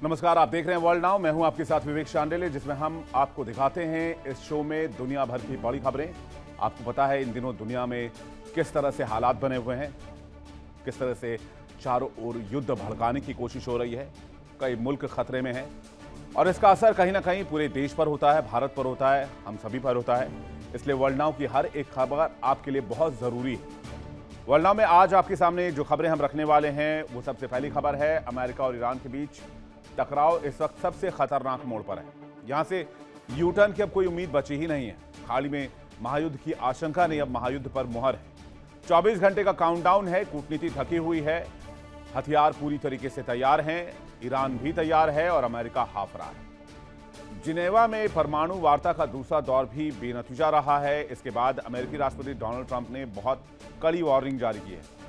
नमस्कार, आप देख रहे हैं वर्ल्ड नाउ। मैं हूं आपके साथ विवेक शांडिल्य, जिसमें हम आपको दिखाते हैं इस शो में दुनिया भर की बड़ी खबरें। आपको पता है इन दिनों दुनिया में किस तरह से हालात बने हुए हैं, किस तरह से चारों ओर युद्ध भड़काने की कोशिश हो रही है, कई मुल्क खतरे में हैं और इसका असर कहीं ना कहीं पूरे देश पर होता है, भारत पर होता है, हम सभी पर होता है। इसलिए वर्ल्ड नाउ की हर एक खबर आपके लिए बहुत जरूरी है। वर्ल्ड नाउ में आज आपके सामने जो खबरें हम रखने वाले हैं, वो सबसे पहली खबर है अमेरिका और ईरान के बीच टकराव इस वक्त सबसे खतरनाक मोड़ पर है। यहां से यू टर्न की अब कोई उम्मीद बची ही नहीं है। हाल ही में महायुद्ध की आशंका ने अब महायुद्ध पर मुहर है। 24 घंटे का काउंटडाउन है, कूटनीति थकी हुई है, हथियार पूरी तरीके से तैयार हैं, ईरान भी तैयार है और अमेरिका हाफ रहा है। जिनेवा में परमाणु वार्ता का दूसरा दौर भी बेनतीजा रहा है। इसके बाद अमेरिकी राष्ट्रपति डोनाल्ड ट्रंप ने बहुत कड़ी वार्निंग जारी की है।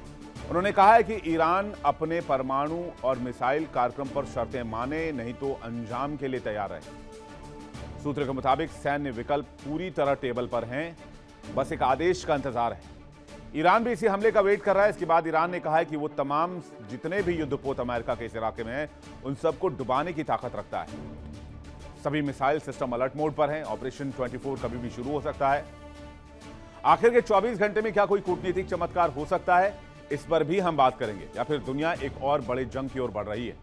उन्होंने कहा है कि ईरान अपने परमाणु और मिसाइल कार्यक्रम पर शर्तें माने, नहीं तो अंजाम के लिए तैयार रहे। सूत्र के मुताबिक सैन्य विकल्प पूरी तरह टेबल पर हैं, बस एक आदेश का इंतजार है। ईरान भी इसी हमले का वेट कर रहा है। इसके बाद ईरान ने कहा है कि वो तमाम जितने भी युद्धपोत अमेरिका के इस इलाके में हैं, उन सबको डुबाने की ताकत रखता है। सभी मिसाइल सिस्टम अलर्ट मोड पर हैं। ऑपरेशन 24 कभी भी शुरू हो सकता है। आखिर के 24 घंटे में क्या कोई कूटनीतिक चमत्कार हो सकता है, इस पर भी हम बात करेंगे। या फिर दुनिया एक और बड़े जंग की ओर बढ़ रही है,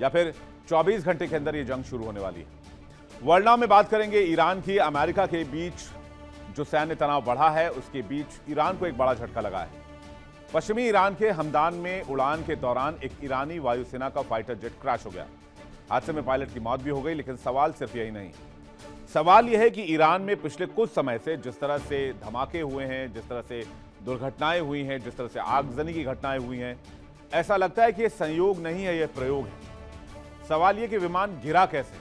या फिर 24 घंटे के अंदर यह जंग शुरू होने वाली है। वर्ल्ड नाउ में बात करेंगे ईरान की। अमेरिका के बीच जो सैन्य तनाव बढ़ा है, उसके बीच ईरान को एक बड़ा झटका लगा है। पश्चिमी ईरान के हमदान में उड़ान के दौरान एक ईरानी वायुसेना का फाइटर जेट क्रैश हो गया। हादसे में पायलट की मौत भी हो गई। लेकिन सवाल सिर्फ यही नहीं, सवाल यह है कि ईरान में पिछले कुछ समय से जिस तरह से धमाके हुए हैं, जिस तरह से दुर्घटनाएं हुई हैं, जिस तरह से आगजनी की घटनाएं हुई हैं, ऐसा लगता है कि यह संयोग नहीं है, यह प्रयोग है। सवाल यह कि विमान गिरा कैसे?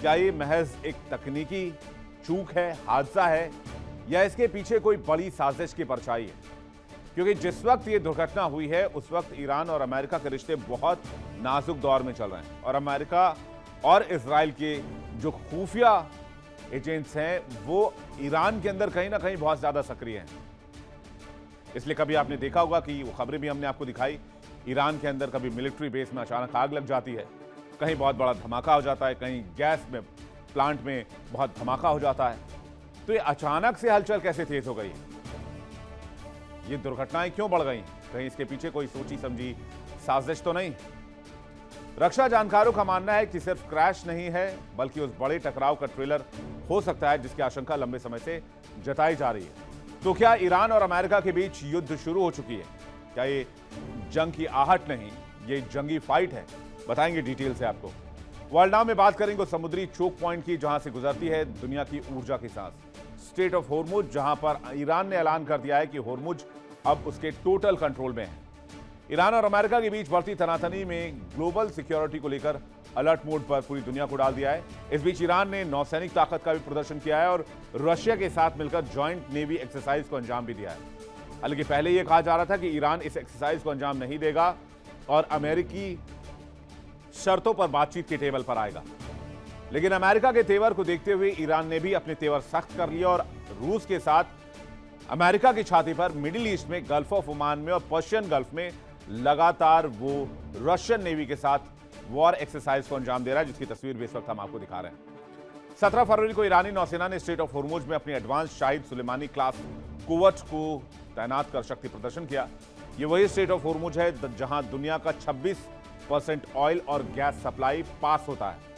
क्या ये महज एक तकनीकी चूक है, हादसा है, या इसके पीछे कोई बड़ी साजिश की परछाई है? क्योंकि जिस वक्त ये दुर्घटना हुई है, उस वक्त ईरान और अमेरिका के रिश्ते बहुत नाजुक दौर में चल रहे हैं और अमेरिका और इजराइल के जो खुफिया एजेंट्स हैं, वो ईरान के अंदर कहीं ना कहीं बहुत ज्यादा सक्रिय हैं। इसलिए कभी आपने देखा होगा कि वो खबरें भी हमने आपको दिखाई, ईरान के अंदर कभी मिलिट्री बेस में अचानक आग लग जाती है, कहीं बहुत बड़ा धमाका हो जाता है, कहीं गैस में प्लांट में बहुत धमाका हो जाता है। तो ये अचानक से हलचल कैसे तेज हो गई? ये दुर्घटनाएं क्यों बढ़ गई? कहीं इसके पीछे कोई सोची समझी साजिश तो नहीं? रक्षा जानकारों का मानना है कि सिर्फ क्रैश नहीं है, बल्कि उस बड़े टकराव का ट्रेलर हो सकता है, जिसकी आशंका लंबे समय से जताई जा रही है। तो क्या ईरान और अमेरिका के बीच युद्ध शुरू हो चुकी है? क्या ये जंग की आहट नहीं, ये जंगी फाइट है? बताएंगे डिटेल से आपको। वर्ल्ड नाउ में बात करेंगे उस समुद्री चोक पॉइंट की, जहां से गुजरती है दुनिया की ऊर्जा की सांस, स्ट्रेट ऑफ होर्मुज, जहां पर ईरान ने ऐलान कर दिया है कि होर्मुज अब उसके टोटल कंट्रोल में है। ईरान और अमेरिका के बीच बढ़ती तनातनी में ग्लोबल सिक्योरिटी को लेकर अलर्ट मोड पर पूरी दुनिया को डाल दिया है। इस बीच ईरान ने नौसैनिक ताकत का भी प्रदर्शन किया है और रशिया के साथ मिलकर जॉइंट नेवी एक्सरसाइज को अंजाम भी दिया है। हालांकि पहले यह कहा जा रहा था कि ईरान इस एक्सरसाइज को अंजाम नहीं देगा और अमेरिकी शर्तों पर बातचीत के टेबल पर आएगा। लेकिन अमेरिका के तेवर को देखते हुए ईरान ने भी अपने तेवर सख्त कर लिए और रूस के साथ अमेरिका की छाती पर मिडिल ईस्ट में, गल्फ ऑफ ओमान में और पर्शियन गल्फ में लगातार वो रशियन नेवी के साथ वॉर एक्सरसाइज को अंजाम दे रहा है, जिसकी तस्वीर भी इस वक्त हम आपको दिखा रहे हैं। 17 फरवरी को ईरानी नौसेना ने स्ट्रेट ऑफ होर्मुज में अपनी एडवांस शाहिद सुलेमानी क्लास कुवत को तैनात कर शक्ति प्रदर्शन किया। ये वही स्ट्रेट ऑफ होर्मुज है जहां दुनिया का 26% ऑयल और गैस सप्लाई पास होता है।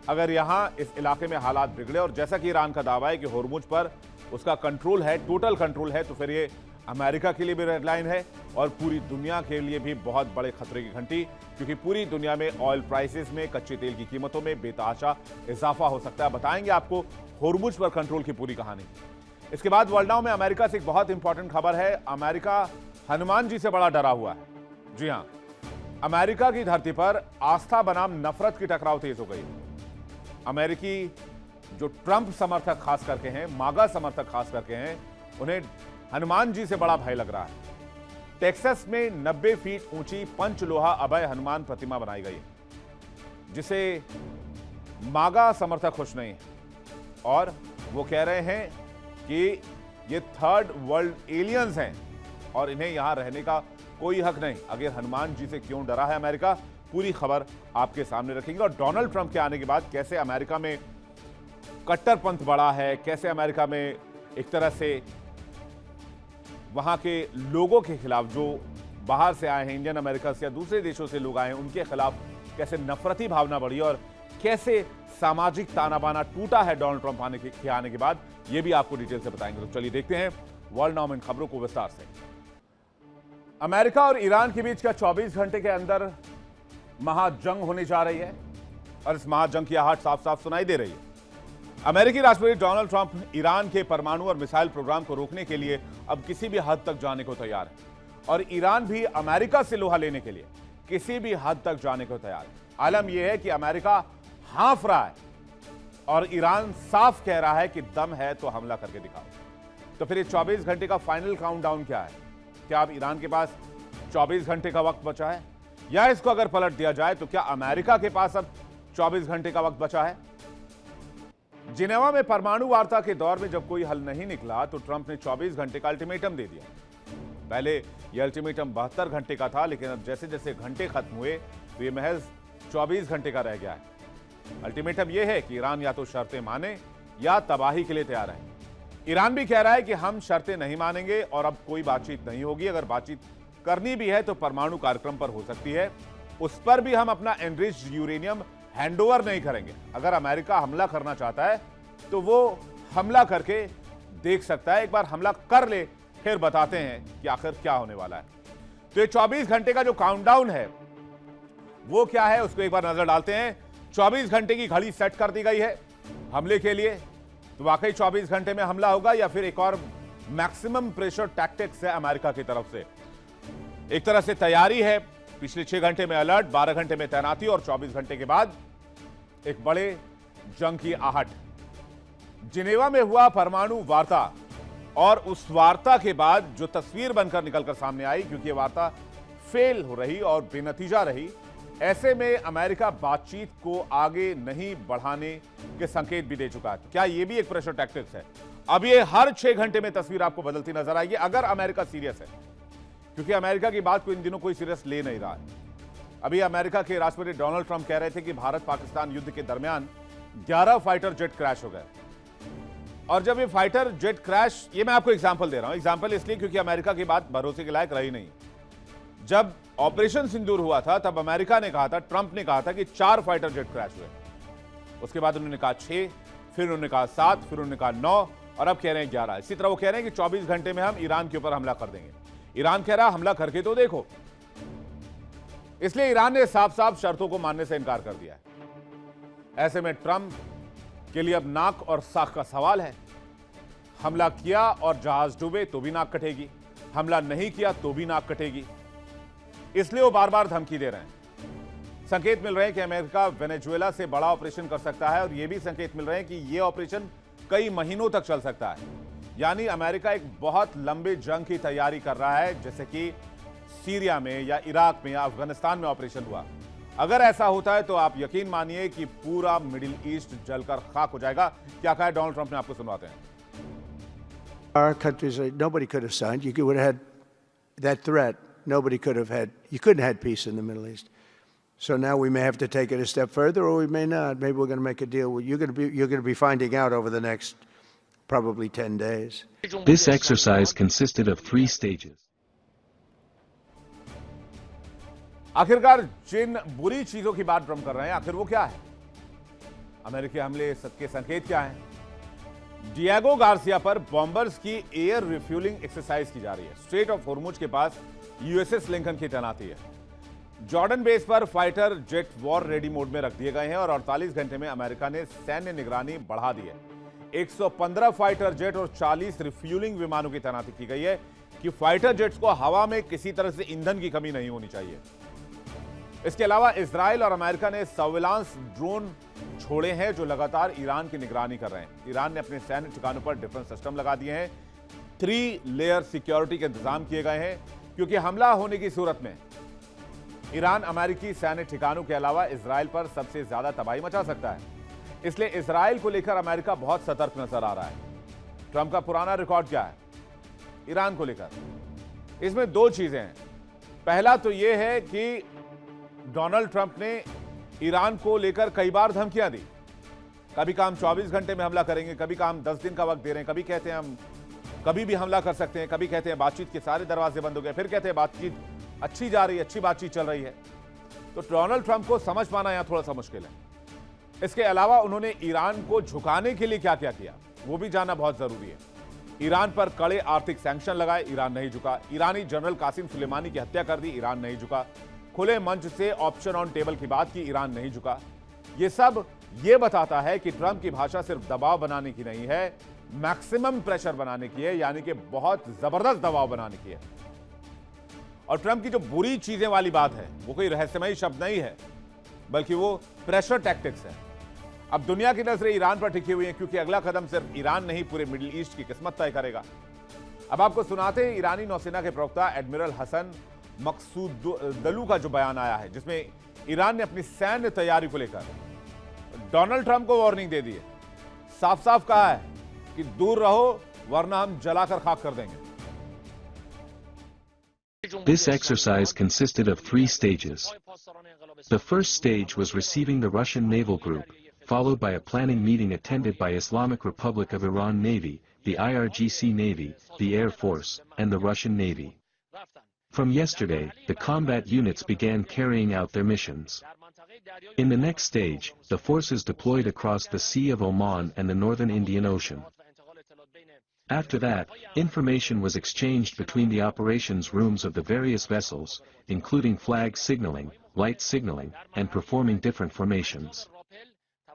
अगर यहां इस इलाके में हालात बिगड़े, और जैसा कि ईरान का दावा है कि होर्मुज पर उसका कंट्रोल है, टोटल कंट्रोल है, तो फिर ये अमेरिका के लिए भी रेड लाइन है और पूरी दुनिया के लिए भी बहुत बड़े खतरे की घंटी, क्योंकि पूरी दुनिया में ऑयल प्राइसेस में, कच्चे तेल की कीमतों में बेतहाशा इजाफा हो सकता है। बताएंगे आपको होर्मुज पर कंट्रोल की पूरी कहानी। इसके बाद वर्ल्ड नाउ में अमेरिका से एक बहुत इंपॉर्टेंट खबर है। अमेरिका हनुमान जी से बड़ा डरा हुआ है। जी हां, अमेरिका की धरती पर आस्था बनाम नफरत की टकराव तेज हो गई। अमेरिकी जो ट्रंप समर्थक खास करके हैं, मागा समर्थक खास करके हैं, उन्हें हनुमान जी से बड़ा भय लग रहा है। टेक्सास में 90 फीट ऊंची पंचलोहा अभय हनुमान प्रतिमा बनाई गई है, जिसे मागा समर्थक खुश नहीं है और वो कह रहे हैं कि ये थर्ड वर्ल्ड एलियंस हैं और इन्हें यहां रहने का कोई हक नहीं। अगर हनुमान जी से क्यों डरा है अमेरिका, पूरी खबर आपके सामने रखेंगे। और डोनाल्ड ट्रंप के आने के बाद कैसे अमेरिका में कट्टरपंथ बढ़ा है, कैसे अमेरिका में एक तरह से वहां के लोगों के खिलाफ, जो बाहर से आए हैं, इंडियन अमेरिका से या दूसरे देशों से लोग आए हैं, उनके खिलाफ कैसे नफरती भावना बढ़ी और कैसे सामाजिक ताना बाना टूटा है डोनाल्ड ट्रंप आने के बाद, यह भी आपको डिटेल से बताएंगे। तो चलिए देखते हैं वर्ल्ड नाउ इन खबरों को विस्तार से। अमेरिका और ईरान के बीच का 24 घंटे के अंदर महाजंग होने जा रही है और इस महाजंग की आहट साफ साफ सुनाई दे रही है। अमेरिकी राष्ट्रपति डोनाल्ड ट्रंप ईरान के परमाणु और मिसाइल प्रोग्राम को रोकने के लिए अब किसी भी हद तक जाने को तैयार है और ईरान भी अमेरिका से लोहा लेने के लिए किसी भी हद तक जाने को तैयार है। आलम यह है कि अमेरिका हाँफ रहा है और ईरान साफ कह रहा है कि दम है तो हमला करके दिखाओ। तो फिर ये 24 घंटे का फाइनल काउंटडाउन क्या है? क्या अब ईरान के पास 24 घंटे का वक्त बचा है, या इसको अगर पलट दिया जाए तो क्या अमेरिका के पास अब 24 घंटे का वक्त बचा है? जिनेवा में परमाणु वार्ता के दौर में जब कोई हल नहीं निकला तो ट्रंप ने 24 घंटे का अल्टीमेटम दे दिया। पहले यह अल्टीमेटम 72 घंटे का था, लेकिन अब जैसे जैसे घंटे खत्म हुए तो यह महज 24 घंटे का रह गया है। अल्टीमेटम यह है कि ईरान या तो शर्तें माने या तबाही के लिए तैयार है। ईरान भी कह रहा है कि हम शर्तें नहीं मानेंगे और अब कोई बातचीत नहीं होगी। अगर बातचीत करनी भी है तो परमाणु कार्यक्रम पर हो सकती है, उस पर भी हम अपना एनरिच्ड यूरेनियम हैंडओवर नहीं करेंगे। अगर अमेरिका हमला करना चाहता है तो वो हमला करके देख सकता है, एक बार हमला कर ले फिर बताते हैं कि आखिर क्या होने वाला है। तो ये 24 घंटे का जो काउंटडाउन है वो क्या है, उसको एक बार नजर डालते हैं। 24 घंटे की घड़ी सेट कर दी गई है हमले के लिए। तो वाकई 24 घंटे में हमला होगा या फिर एक और मैक्सिमम प्रेशर टैक्टिक्स है अमेरिका की तरफ से? एक तरह से तैयारी है, पिछले 6 घंटे में अलर्ट, 12 घंटे में तैनाती और 24 घंटे के बाद एक बड़े जंग की आहट। जिनेवा में हुआ परमाणु वार्ता और उस वार्ता के बाद जो तस्वीर बनकर निकलकर सामने आई, क्योंकि वार्ता फेल हो रही और बेनतीजा रही, ऐसे में अमेरिका बातचीत को आगे नहीं बढ़ाने के संकेत भी दे चुका है। क्या यह भी एक प्रेशर टैक्टिक्स है? अब ये हर 6 घंटे में तस्वीर आपको बदलती नजर आएगी अगर अमेरिका सीरियस है, क्योंकि अमेरिका की बात को इन दिनों कोई सीरियस ले नहीं रहा है। अभी अमेरिका के राष्ट्रपति डोनाल्ड ट्रंप कह रहे थे कि भारत पाकिस्तान युद्ध के दरमियान 11 फाइटर जेट क्रैश हो गए। और जब ये फाइटर जेट क्रैश, ये मैं आपको एग्जांपल दे रहा हूं, एग्जांपल इसलिए क्योंकि अमेरिका की बात भरोसे के लायक रही नहीं। जब ऑपरेशन सिंदूर हुआ था तब अमेरिका ने कहा था, ट्रंप ने कहा था कि 4 फाइटर जेट क्रैश हुए। उसके बाद उन्होंने कहा 6, फिर उन्होंने कहा 7, फिर उन्होंने कहा 9 और अब कह रहे हैं 11। इसी तरह वो कह रहे हैं कि 24 घंटे में हम ईरान के ऊपर हमला कर देंगे। ईरान कह रहा हमला करके तो देखो। इसलिए ईरान ने साफ साफ शर्तों को मानने से इनकार कर दिया है। ऐसे में ट्रंप के लिए अब नाक और साख का सवाल है। हमला किया और जहाज डूबे तो भी नाक कटेगी, हमला नहीं किया तो भी नाक कटेगी। इसलिए वो बार बार धमकी दे रहे हैं। संकेत मिल रहे हैं कि अमेरिका वेनेजुएला से बड़ा ऑपरेशन कर सकता है और यह भी संकेत मिल रहे हैं कि यह ऑपरेशन कई महीनों तक चल सकता है। यानी अमेरिका एक बहुत लंबे जंग की तैयारी कर रहा है, जैसे कि सीरिया में या इराक में या अफगानिस्तान में ऑपरेशन हुआ। अगर ऐसा होता है तो आप यकीन मानिए कि पूरा मिडिल ईस्ट जलकर खाक हो जाएगा। क्या कहा है डोनाल्ड ट्रंप ने, आपको सुनवाते हैं। Our countries, nobody could have signed. You would have had that threat. Nobody could have had. You couldn't have had peace in the Middle East. So now we may have to take it a step further, or we may not. Maybe we're going to make a deal. You're going to be finding out over the next probably 10 days. This exercise consisted of 3 stages. आखिरकार जिन बुरी चीजों की बात Trump कर रहे हैं, आखिर वो क्या है? अमेरिकी हमले के संकेत क्या हैं? डिएगो गार्सिया पर बॉम्बर्स की एयर रिफ्यूलिंग एक्सरसाइज की जा रही है। स्ट्रेट ऑफ होर्मुज के पास यूएसएस लिंकन की तैनाती है। जॉर्डन बेस पर fighter jet war ready mode में रख दिए गए हैं और 48 घंटे में अमेरिका ने सैन्य निगरानी बढ़ा दी है। 115 फाइटर जेट और 40 रिफ्यूलिंग विमानों की तैनाती की गई है कि फाइटर जेट्स को हवा में किसी तरह से ईंधन की कमी नहीं होनी चाहिए। इसके अलावा इजराइल और अमेरिका ने सर्विलांस ड्रोन छोड़े हैं जो लगातार ईरान की निगरानी कर रहे हैं। ईरान ने अपने सैन्य ठिकानों पर डिफेंस सिस्टम लगा दिए हैं। 3 लेयर सिक्योरिटी के इंतजाम किए गए हैं, क्योंकि हमला होने की सूरत में ईरान अमेरिकी सैन्य ठिकानों के अलावा इजराइल पर सबसे ज्यादा तबाही मचा सकता है। इसलिए इजराइल को लेकर अमेरिका बहुत सतर्क नजर आ रहा है। ट्रंप का पुराना रिकॉर्ड क्या है ईरान को लेकर? इसमें 2 चीजें हैं। पहला तो यह है कि डोनाल्ड ट्रंप ने ईरान को लेकर कई बार धमकियां दी। कभी कहा हम 24 घंटे में हमला करेंगे, कभी कहा हम 10 दिन का वक्त दे रहे हैं, कभी कहते हैं हम कभी भी हमला कर सकते हैं, कभी कहते हैं बातचीत के सारे दरवाजे बंद हो गए, फिर कहते हैं बातचीत अच्छी जा रही है, अच्छी बातचीत चल रही है। तो डोनाल्ड ट्रंप को समझ पाना यहां थोड़ा सा मुश्किल है। इसके अलावा उन्होंने ईरान को झुकाने के लिए क्या क्या किया वो भी जानना बहुत जरूरी है। ईरान पर कड़े आर्थिक सैंक्शन लगाए, ईरान नहीं झुका। ईरानी जनरल कासिम सुलेमानी की हत्या कर दी, ईरान नहीं झुका। खुले मंच से ऑप्शन ऑन टेबल की बात की, ईरान नहीं झुका। यह सब ये बताता है कि ट्रंप की भाषा सिर्फ दबाव बनाने की नहीं है, मैक्सिमम प्रेशर बनाने की है, यानी कि बहुत जबरदस्त दबाव बनाने की है। और ट्रंप की जो बुरी चीजें वाली बात है वो कोई रहस्यमयी शब्द नहीं है, बल्कि वो प्रेशर टैक्टिक्स है। अब दुनिया की नजरें ईरान पर टिकी हुई हैं, क्योंकि अगला कदम सिर्फ ईरान नहीं पूरे मिडिल ईस्ट की किस्मत तय करेगा। अब आपको सुनाते हैं ईरानी नौसेना के प्रवक्ता एडमिरल हसन मकसूदलू का जो बयान आया है, जिसमें ईरान ने अपनी सैन्य तैयारी को लेकर डोनाल्ड ट्रंप को वार्निंग दे दी है। साफ साफ कहा है कि दूर रहो वरना हम जलाकर खाक कर देंगे। This exercise consisted of 3 stages. The first stage was receiving the Russian naval group, followed by a planning meeting attended by Islamic Republic of Iran Navy, the IRGC Navy, the Air Force, and the Russian Navy. From yesterday, the combat units began carrying out their missions. In the next stage, the forces deployed across the Sea of Oman and the northern Indian Ocean. After that, information was exchanged between the operations rooms of the various vessels, including flag signaling, light signaling, and performing different formations.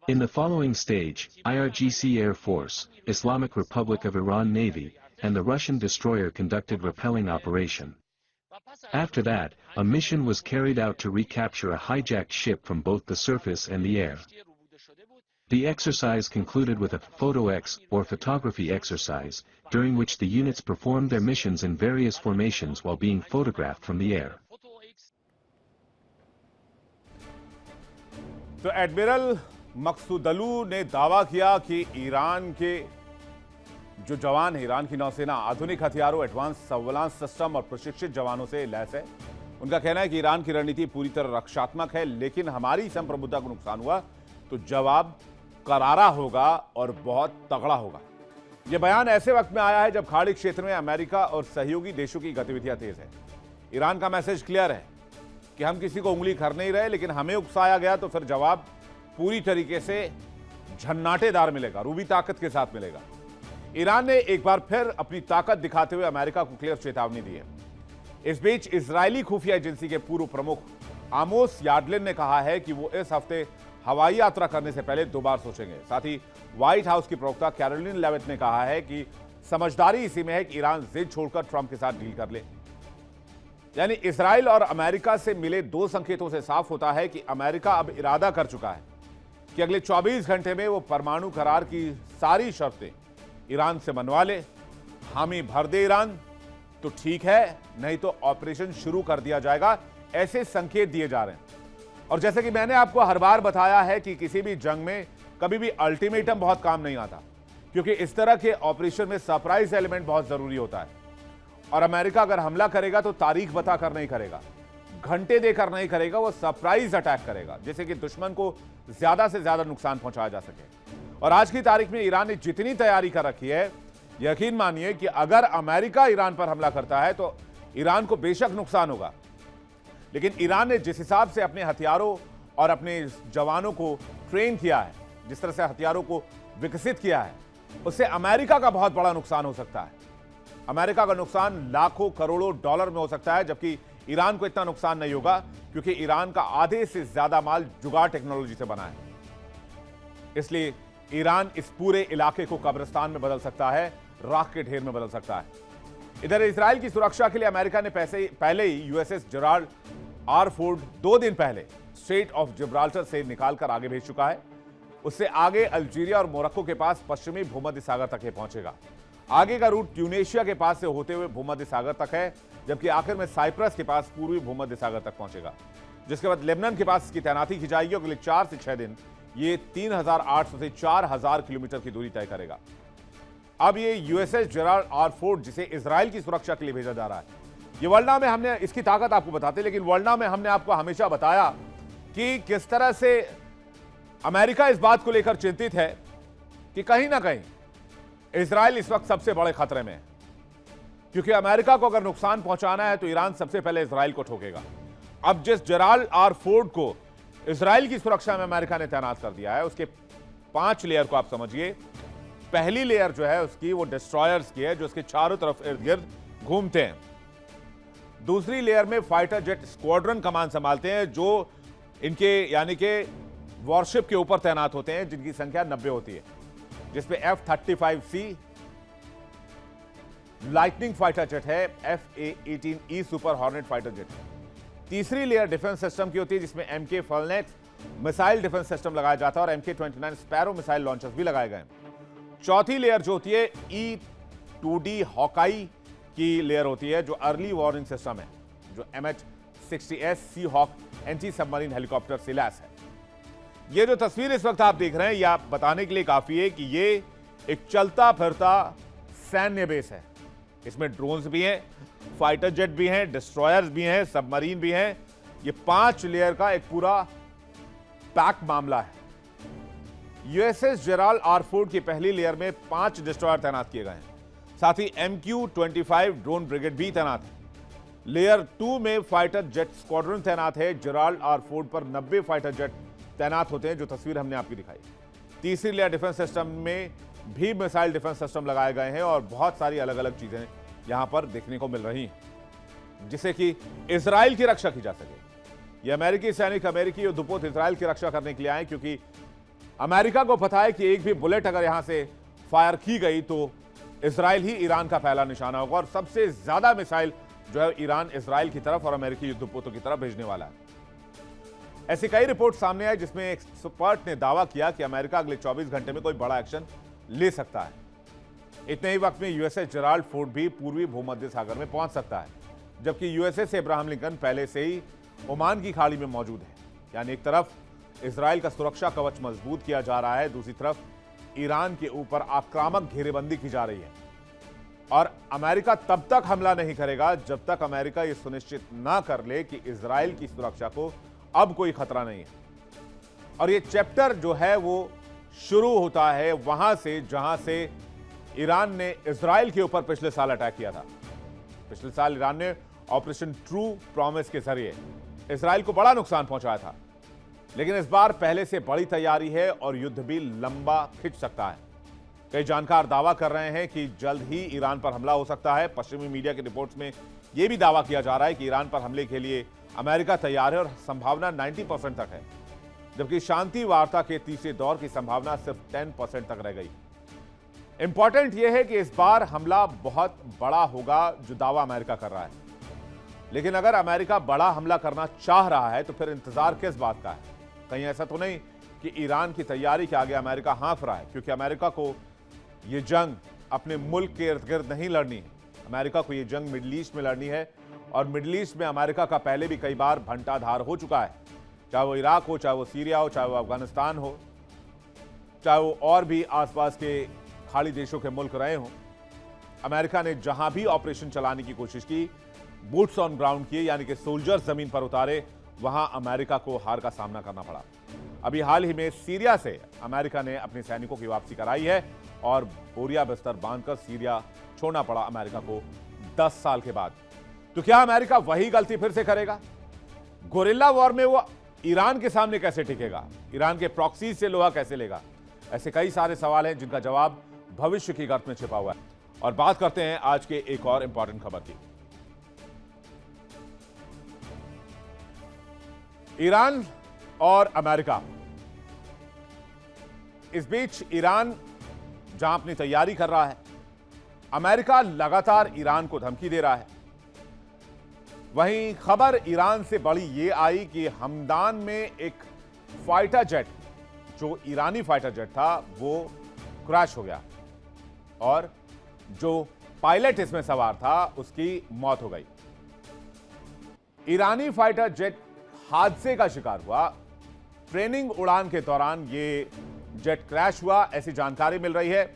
In the following stage, IRGC Air Force, Islamic Republic of Iran Navy, and the Russian destroyer conducted repelling operation. After that, a mission was carried out to recapture a hijacked ship from both the surface and the air. The exercise concluded with a photo-X or photography exercise, during which the units performed their missions in various formations while being photographed from the air. तो admiral मकसूदलू ने दावा किया कि Iran के जो जवान है, Iran की नौसेना आधुनिक हथियारों, एडवांस सर्विलांस सिस्टम और प्रशिक्षित जवानों से लैस है। उनका कहना है कि ईरान की रणनीति पूरी तरह रक्षात्मक है, लेकिन हमारी संप्रभुता को नुकसान हुआ तो जवाब करारा होगा और बहुत तगड़ा होगा। यह बयान ऐसे वक्त में आया है जब खाड़ी क्षेत्र में अमेरिका और सहयोगी देशों की गतिविधियां तेज है। ईरान का मैसेज क्लियर है कि हम किसी को उंगली कर नहीं रहे, लेकिन हमें उकसाया गया तो फिर जवाब पूरी तरीके से झन्नाटेदार मिलेगा, रूबी ताकत के साथ मिलेगा। ईरान ने एक बार फिर अपनी ताकत दिखाते हुए अमेरिका को क्लियर चेतावनी दी है। इस बीच इजरायली खुफिया एजेंसी के पूर्व प्रमुख आमोस याडलिन ने कहा है कि वो इस हफ्ते हवाई यात्रा करने से पहले 2 बार सोचेंगे। साथ ही व्हाइट हाउस की प्रवक्ता कैरोलिन लेविट ने कहा है कि समझदारी इसी में है कि ईरान जिद छोड़कर ट्रंप के साथ डील कर ले। यानी इजराइल और अमेरिका से मिले 2 संकेतों से साफ होता है कि अमेरिका अब इरादा कर चुका है कि अगले 24 घंटे में वो परमाणु करार की सारी शर्तें ईरान से मनवा ले। हामी भर दे ईरान तो ठीक है, नहीं तो ऑपरेशन शुरू कर दिया जाएगा, ऐसे संकेत दिए जा रहे हैं। और जैसे कि मैंने आपको हर बार बताया है कि किसी भी जंग में कभी भी अल्टीमेटम बहुत काम नहीं आता, क्योंकि इस तरह के ऑपरेशन में सरप्राइज एलिमेंट बहुत जरूरी होता है। और अमेरिका अगर हमला करेगा तो तारीख बताकर नहीं करेगा, घंटे देकर नहीं करेगा, वो सरप्राइज अटैक करेगा, जिससे कि दुश्मन को ज्यादा से ज्यादा नुकसान पहुंचाया जा सके। और आज की तारीख में ईरान ने जितनी तैयारी कर रखी है, यकीन मानिए कि अगर अमेरिका ईरान पर हमला करता है तो ईरान को बेशक नुकसान होगा, लेकिन ईरान ने जिस हिसाब से अपने हथियारों और अपने जवानों को ट्रेन किया है, जिस तरह से हथियारों को विकसित किया है, उससे अमेरिका का बहुत बड़ा नुकसान हो सकता है। अमेरिका का नुकसान लाखों करोड़ों डॉलर में हो सकता है, जबकि ईरान को इतना नुकसान नहीं होगा, क्योंकि ईरान का आधे से ज्यादा माल जुगाड़ टेक्नोलॉजी से बना है। इसलिए ईरान इस पूरे इलाके को कब्रिस्तान में बदल सकता है, राख के ढेर में बदल सकता है। इधर इजराइल की सुरक्षा के लिए अमेरिका ने पहले ही यूएसएस जेराल्ड आर फोर्ड 2 दिन पहले स्ट्रेट ऑफ जिब्राल्टर से निकालकर आगे भेज चुका है। उससे आगे अल्जीरिया और मोरक्को के पास पश्चिमी भूमध्य सागर तक ये पहुंचेगा। आगे का रूट ट्यूनेशिया के पास से होते हुए भूमध्य सागर तक है, जबकि आखिर में साइप्रस के पास पूर्वी भूमध्य सागर तक पहुंचेगा, जिसके बाद लेबनान के पास इसकी तैनाती की जाएगी। अगले 4 से 6 दिन ये 3800 से 4000 किलोमीटर की दूरी तय करेगा। अब ये यूएसएस जेराल्ड आर फोर्ड, जिसे इजराइल की सुरक्षा के लिए भेजा जा रहा है, ये वर्ल्ड नाउ में हमने इसकी ताकत आपको बताते, लेकिन वर्ल्ड नाउ में हमने आपको हमेशा बताया कि किस तरह से अमेरिका इस बात को लेकर चिंतित है कि कहीं ना कहीं इजराइल इस वक्त सबसे बड़े खतरे में है, क्योंकि अमेरिका को अगर नुकसान पहुंचाना है तो ईरान सबसे पहले इजराइल को ठोकेगा। अब जिस जेराल्ड आर फोर्ड को इजराइल की सुरक्षा में अमेरिका ने तैनात कर दिया है, उसके 5 लेयर को आप समझिए। पहली लेयर जो है उसकी वो डिस्ट्रॉयर्स की है, जो उसके चारों तरफ इर्द गिर्द घूमते हैं। दूसरी लेयर में फाइटर जेट स्क्वाड्रन कमान संभालते हैं, जो इनके यानी कि वॉरशिप के ऊपर तैनात होते हैं, जिनकी संख्या 90 होती है, जिसमें F-35C लाइटनिंग फाइटर जेट है, F-A-18E super hornet fighter jet है। तीसरी लेयर डिफेंस सिस्टम की होती है, जिसमें MK फलनेक्स मिसाइल डिफेंस सिस्टम लगाया जाता है और MK-29 स्पैरो मिसाइल लॉन्चर्स भी लगाए गए। चौथी लेयर जो होती है E-2D हॉकाई की लेयर होती है, जो अर्ली वार्निंग सिस्टम है, जो MH-60S सी हॉक एंटी सबमरीन हेलीकॉप्टर से लैस है। ये जो तस्वीर इस वक्त आप देख रहे हैं, यह आप बताने के लिए काफी है कि ये एक चलता फिरता सैन्य बेस है। इसमें ड्रोन्स भी हैं, फाइटर जेट भी हैं, डिस्ट्रॉयर्स भी हैं, सबमरीन भी हैं। ये 5 लेयर का एक पूरा पैक मामला है। यूएसएस जेराल्ड आर फोर्ड की पहली लेयर में 5 डिस्ट्रॉयर तैनात किए गए हैं, साथ ही MQ-25 ड्रोन ब्रिगेड भी तैनात है। लेयर 2 में फाइटर जेट स्क्वाड्रन तैनात है। जेराल्ड आर फोर्ड पर 90 फाइटर जेट तैनात होते हैं, जो तस्वीर हमने आपकी दिखाई। तीसरी लेयर डिफेंस सिस्टम में भी मिसाइल डिफेंस सिस्टम लगाए गए हैं और बहुत सारी अलग अलग चीजें यहां पर देखने को मिल रही हैं, जिससे कि इजराइल की रक्षा की जा सके। ये अमेरिकी सैनिक अमेरिकी युद्धपोत इजराइल की रक्षा करने के लिए आए, क्योंकि अमेरिका को पता है कि एक भी बुलेट अगर यहां से फायर की गई तो इजराइल ही ईरान का पहला निशाना होगा और सबसे ज्यादा मिसाइल जो है ईरान इजराइल की तरफ और अमेरिकी युद्धपोतों की तरफ भेजने वाला है। ऐसी कई रिपोर्ट सामने आई, जिसमें एक एक्सपर्ट ने दावा किया कि अमेरिका अगले 24 घंटे में कोई बड़ा एक्शन ले सकता है। इतने ही वक्त में यूएसएस जेराल्ड फोर्ड भी पूर्वी भूमध्य सागर में पहुंच सकता है, जबकि यूएसएस अब्राहम लिंकन पहले से ही ओमान की खाड़ी में मौजूद है। यानी एक तरफ इजराइल का सुरक्षा कवच मजबूत किया जा रहा है, दूसरी तरफ ईरान के ऊपर आक्रामक घेरेबंदी की जा रही है। और अमेरिका तब तक हमला नहीं करेगा जब तक अमेरिका यह सुनिश्चित ना कर ले कि इजराइल की सुरक्षा को अब कोई खतरा नहीं है। और ये चैप्टर जो है वो शुरू होता है वहां से जहां से ईरान ने इजराइल के ऊपर पिछले साल अटैक किया था। पिछले साल ईरान ने ऑपरेशन ट्रू प्रॉमिस के जरिए इजराइल को बड़ा नुकसान पहुंचाया था, लेकिन इस बार पहले से बड़ी तैयारी है और युद्ध भी लंबा खिंच सकता है। कई जानकार दावा कर रहे हैं कि जल्द ही ईरान पर हमला हो सकता है। पश्चिमी मीडिया की रिपोर्ट्स में यह भी दावा किया जा रहा है कि ईरान पर हमले के लिए अमेरिका तैयार है और संभावना 90% तक है, जबकि शांति वार्ता के तीसरे दौर की संभावना सिर्फ 10% तक रह गई। इंपॉर्टेंट यह है कि इस बार हमला बहुत बड़ा होगा, जो दावा अमेरिका कर रहा है। लेकिन अगर अमेरिका बड़ा हमला करना चाह रहा है तो फिर इंतजार किस बात का है? कहीं ऐसा तो नहीं कि ईरान की तैयारी के आगे अमेरिका हाँफ रहा है, क्योंकि अमेरिका को यह जंग अपने मुल्क के इर्द गिर्द नहीं लड़नी है। अमेरिका को यह जंग मिडिल ईस्ट में लड़नी है, और मिडिल ईस्ट में अमेरिका का पहले भी कई बार भंटाधार हो चुका है, चाहे वो इराक हो, चाहे वो सीरिया हो, चाहे वो अफगानिस्तान हो, चाहे वो और भी आसपास के खाड़ी देशों के मुल्क रहे हों। अमेरिका ने जहां भी ऑपरेशन चलाने की कोशिश की, बूट्स ऑन ग्राउंड किए, यानी कि सोल्जर्स जमीन पर उतारे, वहां अमेरिका को हार का सामना करना पड़ा। अभी हाल ही में सीरिया से अमेरिका ने अपने सैनिकों की वापसी कराई है और बोरिया बिस्तर बांधकर सीरिया छोड़ना पड़ा अमेरिका को 10 साल के बाद। तो क्या अमेरिका वही गलती फिर से करेगा? गोरिल्ला वॉर में वो ईरान के सामने कैसे टिकेगा? ईरान के प्रॉक्सी से लोहा कैसे लेगा? ऐसे कई सारे सवाल हैं जिनका जवाब भविष्य की गर्त में छिपा हुआ है। और बात करते हैं आज के एक और इंपॉर्टेंट खबर की। ईरान और अमेरिका, इस बीच ईरान जहां अपनी तैयारी कर रहा है, अमेरिका लगातार ईरान को धमकी दे रहा है। वहीं खबर ईरान से बड़ी यह आई कि हमदान में एक फाइटर जेट, जो ईरानी फाइटर जेट था, वो क्रैश हो गया और जो पायलट इसमें सवार था उसकी मौत हो गई। ईरानी फाइटर जेट हादसे का शिकार हुआ। ट्रेनिंग उड़ान के दौरान ये जेट क्रैश हुआ, ऐसी जानकारी मिल रही है।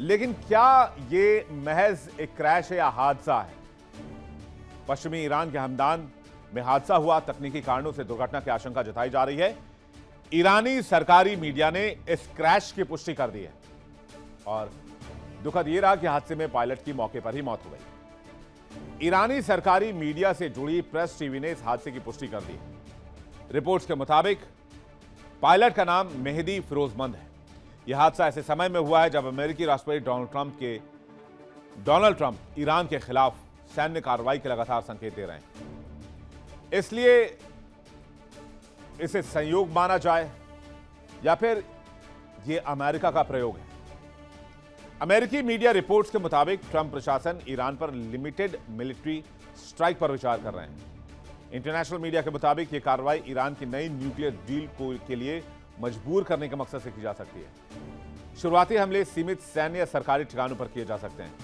लेकिन क्या ये महज एक क्रैश है या हादसा है? पश्चिमी ईरान के हमदान में हादसा हुआ। तकनीकी कारणों से दुर्घटना की आशंका जताई जा रही है। ईरानी सरकारी मीडिया ने इस क्रैश की पुष्टि कर दी है और दुखद यह रहा कि हादसे में पायलट की मौके पर ही मौत हो गई। ईरानी सरकारी मीडिया से जुड़ी प्रेस टीवी ने इस हादसे की पुष्टि कर दी है। रिपोर्ट्स के मुताबिक पायलट का नाम मेहदी फिरोजमंद है। यह हादसा ऐसे समय में हुआ है जब अमेरिकी राष्ट्रपति डोनाल्ड ट्रंप ईरान के खिलाफ सैन्य कार्रवाई के लगातार संकेत दे रहे हैं। इसलिए इसे संयोग माना जाए या फिर यह अमेरिका का प्रयोग है। अमेरिकी मीडिया रिपोर्ट्स के मुताबिक ट्रंप प्रशासन ईरान पर लिमिटेड मिलिट्री स्ट्राइक पर विचार कर रहे हैं। इंटरनेशनल मीडिया के मुताबिक यह कार्रवाई ईरान की नई न्यूक्लियर डील के लिए मजबूर करने के मकसद से की जा सकती है। शुरुआती हमले सीमित सैन्य या सरकारी ठिकानों पर किए जा सकते हैं,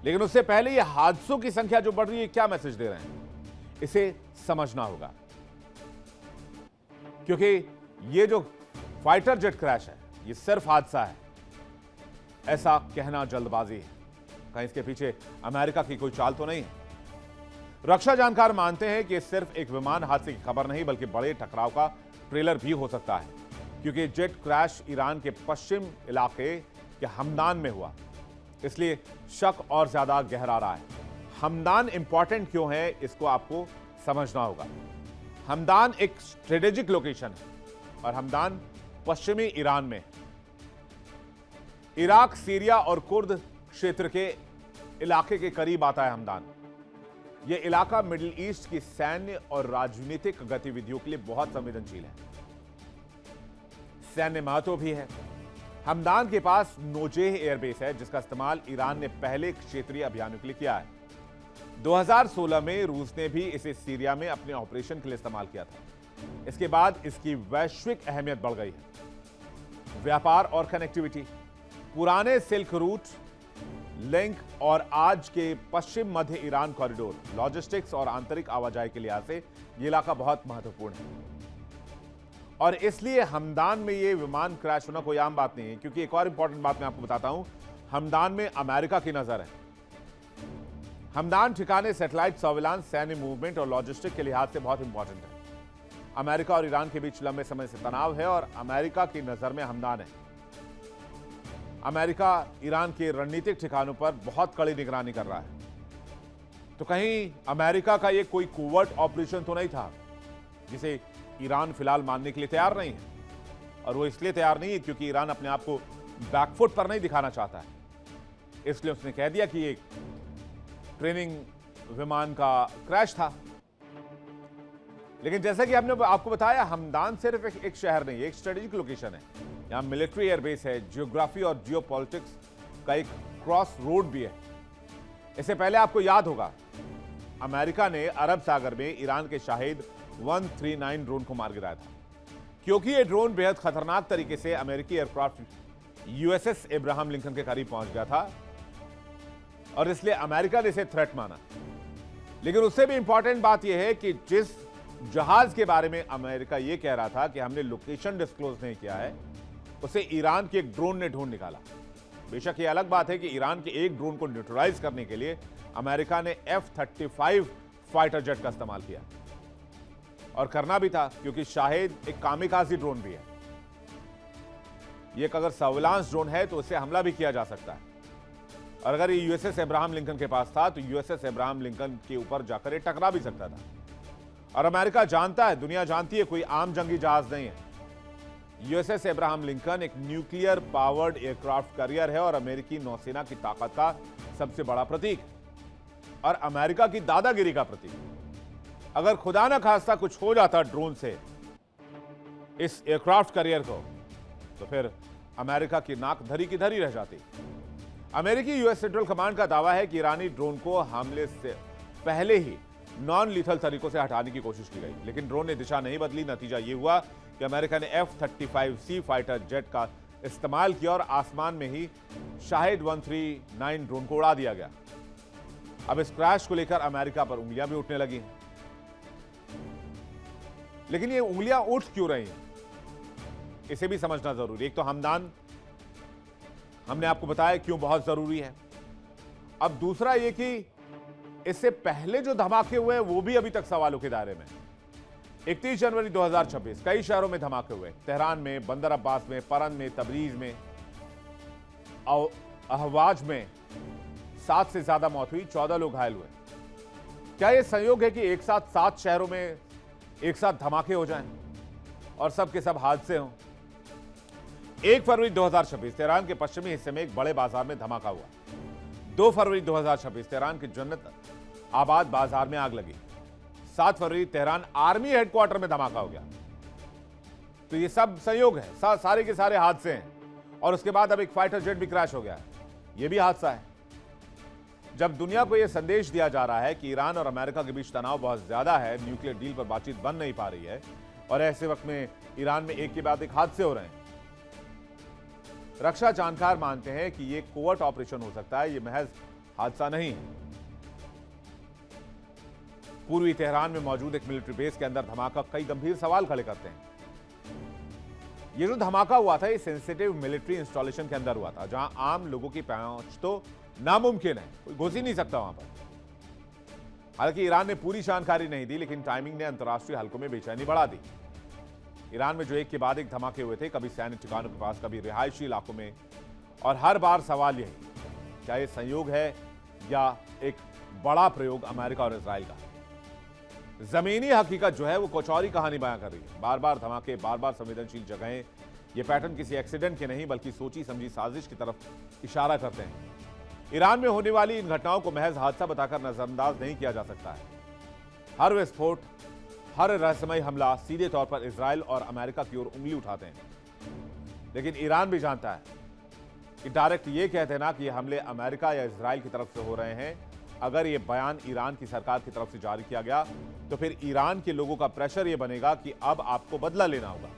लेकिन उससे पहले यह हादसों की संख्या जो बढ़ रही है, क्या मैसेज दे रहे हैं, इसे समझना होगा। क्योंकि ये जो फाइटर जेट क्रैश है, ये सिर्फ हादसा है, ऐसा कहना जल्दबाजी है। कहीं इसके पीछे अमेरिका की कोई चाल तो नहीं है। रक्षा जानकार मानते हैं कि सिर्फ एक विमान हादसे की खबर नहीं, बल्कि बड़े टकराव का ट्रेलर भी हो सकता है, क्योंकि जेट क्रैश ईरान के पश्चिम इलाके के हमदान में हुआ। इसलिए शक और ज्यादा गहरा रहा है। हमदान इंपॉर्टेंट क्यों है, इसको आपको समझना होगा। हमदान एक स्ट्रेटेजिक लोकेशन है और हमदान पश्चिमी ईरान में, इराक, सीरिया और कुर्द क्षेत्र के इलाके के करीब आता है हमदान। यह इलाका मिडिल ईस्ट की सैन्य और राजनीतिक गतिविधियों के लिए बहुत संवेदनशील है। सैन्य महत्व भी है। हमदान के पास नोजेह एयरबेस है, जिसका इस्तेमाल ईरान ने पहले क्षेत्रीय अभियानों के लिए किया है। 2016 में रूस ने भी इसे सीरिया में अपने ऑपरेशन के लिए इस्तेमाल किया था। इसके बाद इसकी वैश्विक अहमियत बढ़ गई है। व्यापार और कनेक्टिविटी, पुराने सिल्क रूट लिंक और आज के पश्चिम मध्य ईरान कॉरिडोर, लॉजिस्टिक्स और आंतरिक आवाजाही के लिहाज से यह इलाका बहुत महत्वपूर्ण है। और इसलिए हमदान में यह विमान क्रैश होना कोई आम बात नहीं है। क्योंकि एक और इंपॉर्टेंट बात मैं आपको बताता हूं, हमदान में अमेरिका की नजर है। हमदान ठिकाने सैटेलाइट सर्विलांस, सैन्य मूवमेंट और लॉजिस्टिक के लिहाज से बहुत इंपॉर्टेंट है। अमेरिका और ईरान के बीच लंबे समय से तनाव है और अमेरिका की नजर में हमदान है। अमेरिका ईरान के रणनीतिक ठिकानों पर बहुत कड़ी निगरानी कर रहा है। तो कहीं अमेरिका का यह कोई कोवर्ट ऑपरेशन तो नहीं था, जिसे ईरान फिलहाल मानने के लिए तैयार नहीं है। और वो इसलिए तैयार नहीं है क्योंकि ईरान अपने आप को बैकफुट पर नहीं दिखाना चाहता है। इसलिए उसने कह दिया कि एक ट्रेनिंग विमान का क्रैश था। लेकिन जैसा कि हमने आपको बताया, हमदान सिर्फ एक शहर नहीं है, एक स्ट्रेटेजिक लोकेशन है। यहां मिलिट्री एयरबेस है, जियोग्राफी और जियोपॉलिटिक्स का एक क्रॉस रोड भी है। इससे पहले आपको याद होगा, अमेरिका ने अरब सागर में ईरान के शाहिद 139 ड्रोन को मार गिराया था। क्योंकि यह ड्रोन बेहद खतरनाक तरीके से अमेरिकी एयरक्राफ्ट यूएसएस अब्राहम लिंकन के करीब पहुंच गया था और इसलिए अमेरिका ने इसे थ्रेट माना। लेकिन उससे भी इंपॉर्टेंट बात यह है कि जिस जहाज के बारे में अमेरिका यह कह रहा था कि हमने लोकेशन डिस्क्लोज नहीं किया है, उसे ईरान के एक ड्रोन ने ढूंढ निकाला। बेशक यह अलग बात है कि ईरान के एक ड्रोन को न्यूट्रलाइज करने के लिए अमेरिका ने F-35 फाइटर जेट का इस्तेमाल किया, और करना भी था क्योंकि शाहिद एक कामिकाज़ी ड्रोन भी है। यह अगर सर्विलांस ड्रोन है तो उससे हमला भी किया जा सकता है। और अगर ये यूएसएस अब्राहम लिंकन के पास था तो यूएसएस अब्राहम लिंकन के ऊपर जाकर ये टकरा भी सकता था। और अमेरिका जानता है, दुनिया जानती है, कोई आम जंगी जहाज नहीं है। यूएसएस अब्राहम लिंकन एक न्यूक्लियर पावर्ड एयरक्राफ्ट कैरियर है और अमेरिकी नौसेना की ताकत का सबसे बड़ा प्रतीक और अमेरिका की दादागिरी का प्रतीक। अगर खुदा न खास्ता कुछ हो जाता ड्रोन से इस एयरक्राफ्ट कैरियर को, तो फिर अमेरिका की नाक धरी की धरी रह जाती। अमेरिकी यूएस सेंट्रल कमांड का दावा है कि ईरानी ड्रोन को हमले से पहले ही नॉन लीथल तरीकों से हटाने की कोशिश की गई, लेकिन ड्रोन ने दिशा नहीं बदली। नतीजा यह हुआ कि अमेरिका ने F-35C फाइटर जेट का इस्तेमाल किया और आसमान में ही शाहिद 139 ड्रोन को उड़ा दिया गया। अब इस क्रैश को लेकर अमेरिका पर उंगलियां भी उठने लगी हैं। लेकिन ये उंगलियां उठ क्यों रही हैं, इसे भी समझना जरूरी है। एक तो हमदान हमने आपको बताया क्यों बहुत जरूरी है। अब दूसरा ये कि इससे पहले जो धमाके हुए वो भी अभी तक सवालों के दायरे में। 31 जनवरी 2026 कई शहरों में धमाके हुए। तेहरान में, बंदर अब्बास में, परन में, तबरीज में, अहवाज में 7 से ज्यादा मौत हुई, 14 लोग घायल हुए। क्या यह संयोग है कि एक साथ 7 शहरों में एक साथ धमाके हो जाएं और सब के सब हादसे हों? 1 फरवरी 2026 तेहरान के पश्चिमी हिस्से में एक बड़े बाजार में धमाका हुआ। 2 फरवरी 2026 तेहरान के जन्नत आबाद बाजार में आग लगी। 7 फरवरी तेहरान आर्मी हेडक्वार्टर में धमाका हो गया। तो ये सब संयोग है, सारे के सारे हादसे हैं। और उसके बाद अब एक फाइटर जेट भी क्रैश हो गया है, ये भी हादसा है। जब दुनिया को यह संदेश दिया जा रहा है कि ईरान और अमेरिका के बीच तनाव बहुत ज्यादा है, न्यूक्लियर डील पर बातचीत बन नहीं पा रही है, और ऐसे वक्त में ईरान में एक के बाद एक हादसे हो रहे हैं। रक्षा जानकार मानते हैं कि यह कोवर्ट ऑपरेशन हो सकता है, यह महज हादसा नहीं है। पूर्वी तेहरान में मौजूद एक मिलिट्री बेस के अंदर धमाका कई गंभीर सवाल खड़े करते हैं। यह जो धमाका हुआ था, यह सेंसिटिव मिलिट्री इंस्टॉलेशन के अंदर हुआ था, जहां आम लोगों की पहुंच तो नामुमकिन है, कोई घुस ही नहीं सकता वहां पर। हालांकि ईरान ने पूरी जानकारी नहीं दी, लेकिन टाइमिंग ने अंतर्राष्ट्रीय हलकों में बेचैनी बढ़ा दी। ईरान में जो एक के बाद एक धमाके हुए थे, कभी सैन्य ठिकानों के पास, कभी रिहायशी इलाकों में, और हर बार सवाल यही, क्या यह संयोग है या एक बड़ा प्रयोग अमेरिका और इजराइल का? जमीनी हकीकत जो है वो कुछ और ही कहानी बयां कर रही है। बार बार धमाके, बार बार संवेदनशील जगहें, ये पैटर्न किसी एक्सीडेंट के नहीं बल्कि सोची समझी साजिश की तरफ इशारा करते हैं। ईरान में होने वाली इन घटनाओं को महज हादसा बताकर नजरअंदाज नहीं किया जा सकता है। हर विस्फोट, हर रहस्यमय हमला सीधे तौर पर इजराइल और अमेरिका की ओर उंगली उठाते हैं। लेकिन ईरान भी जानता है कि डायरेक्ट ये कह देना कि ये हमले अमेरिका या इजराइल की तरफ से हो रहे हैं, अगर ये बयान ईरान की सरकार की तरफ से जारी किया गया तो फिर ईरान के लोगों का प्रेशर ये बनेगा कि अब आपको बदला लेना होगा।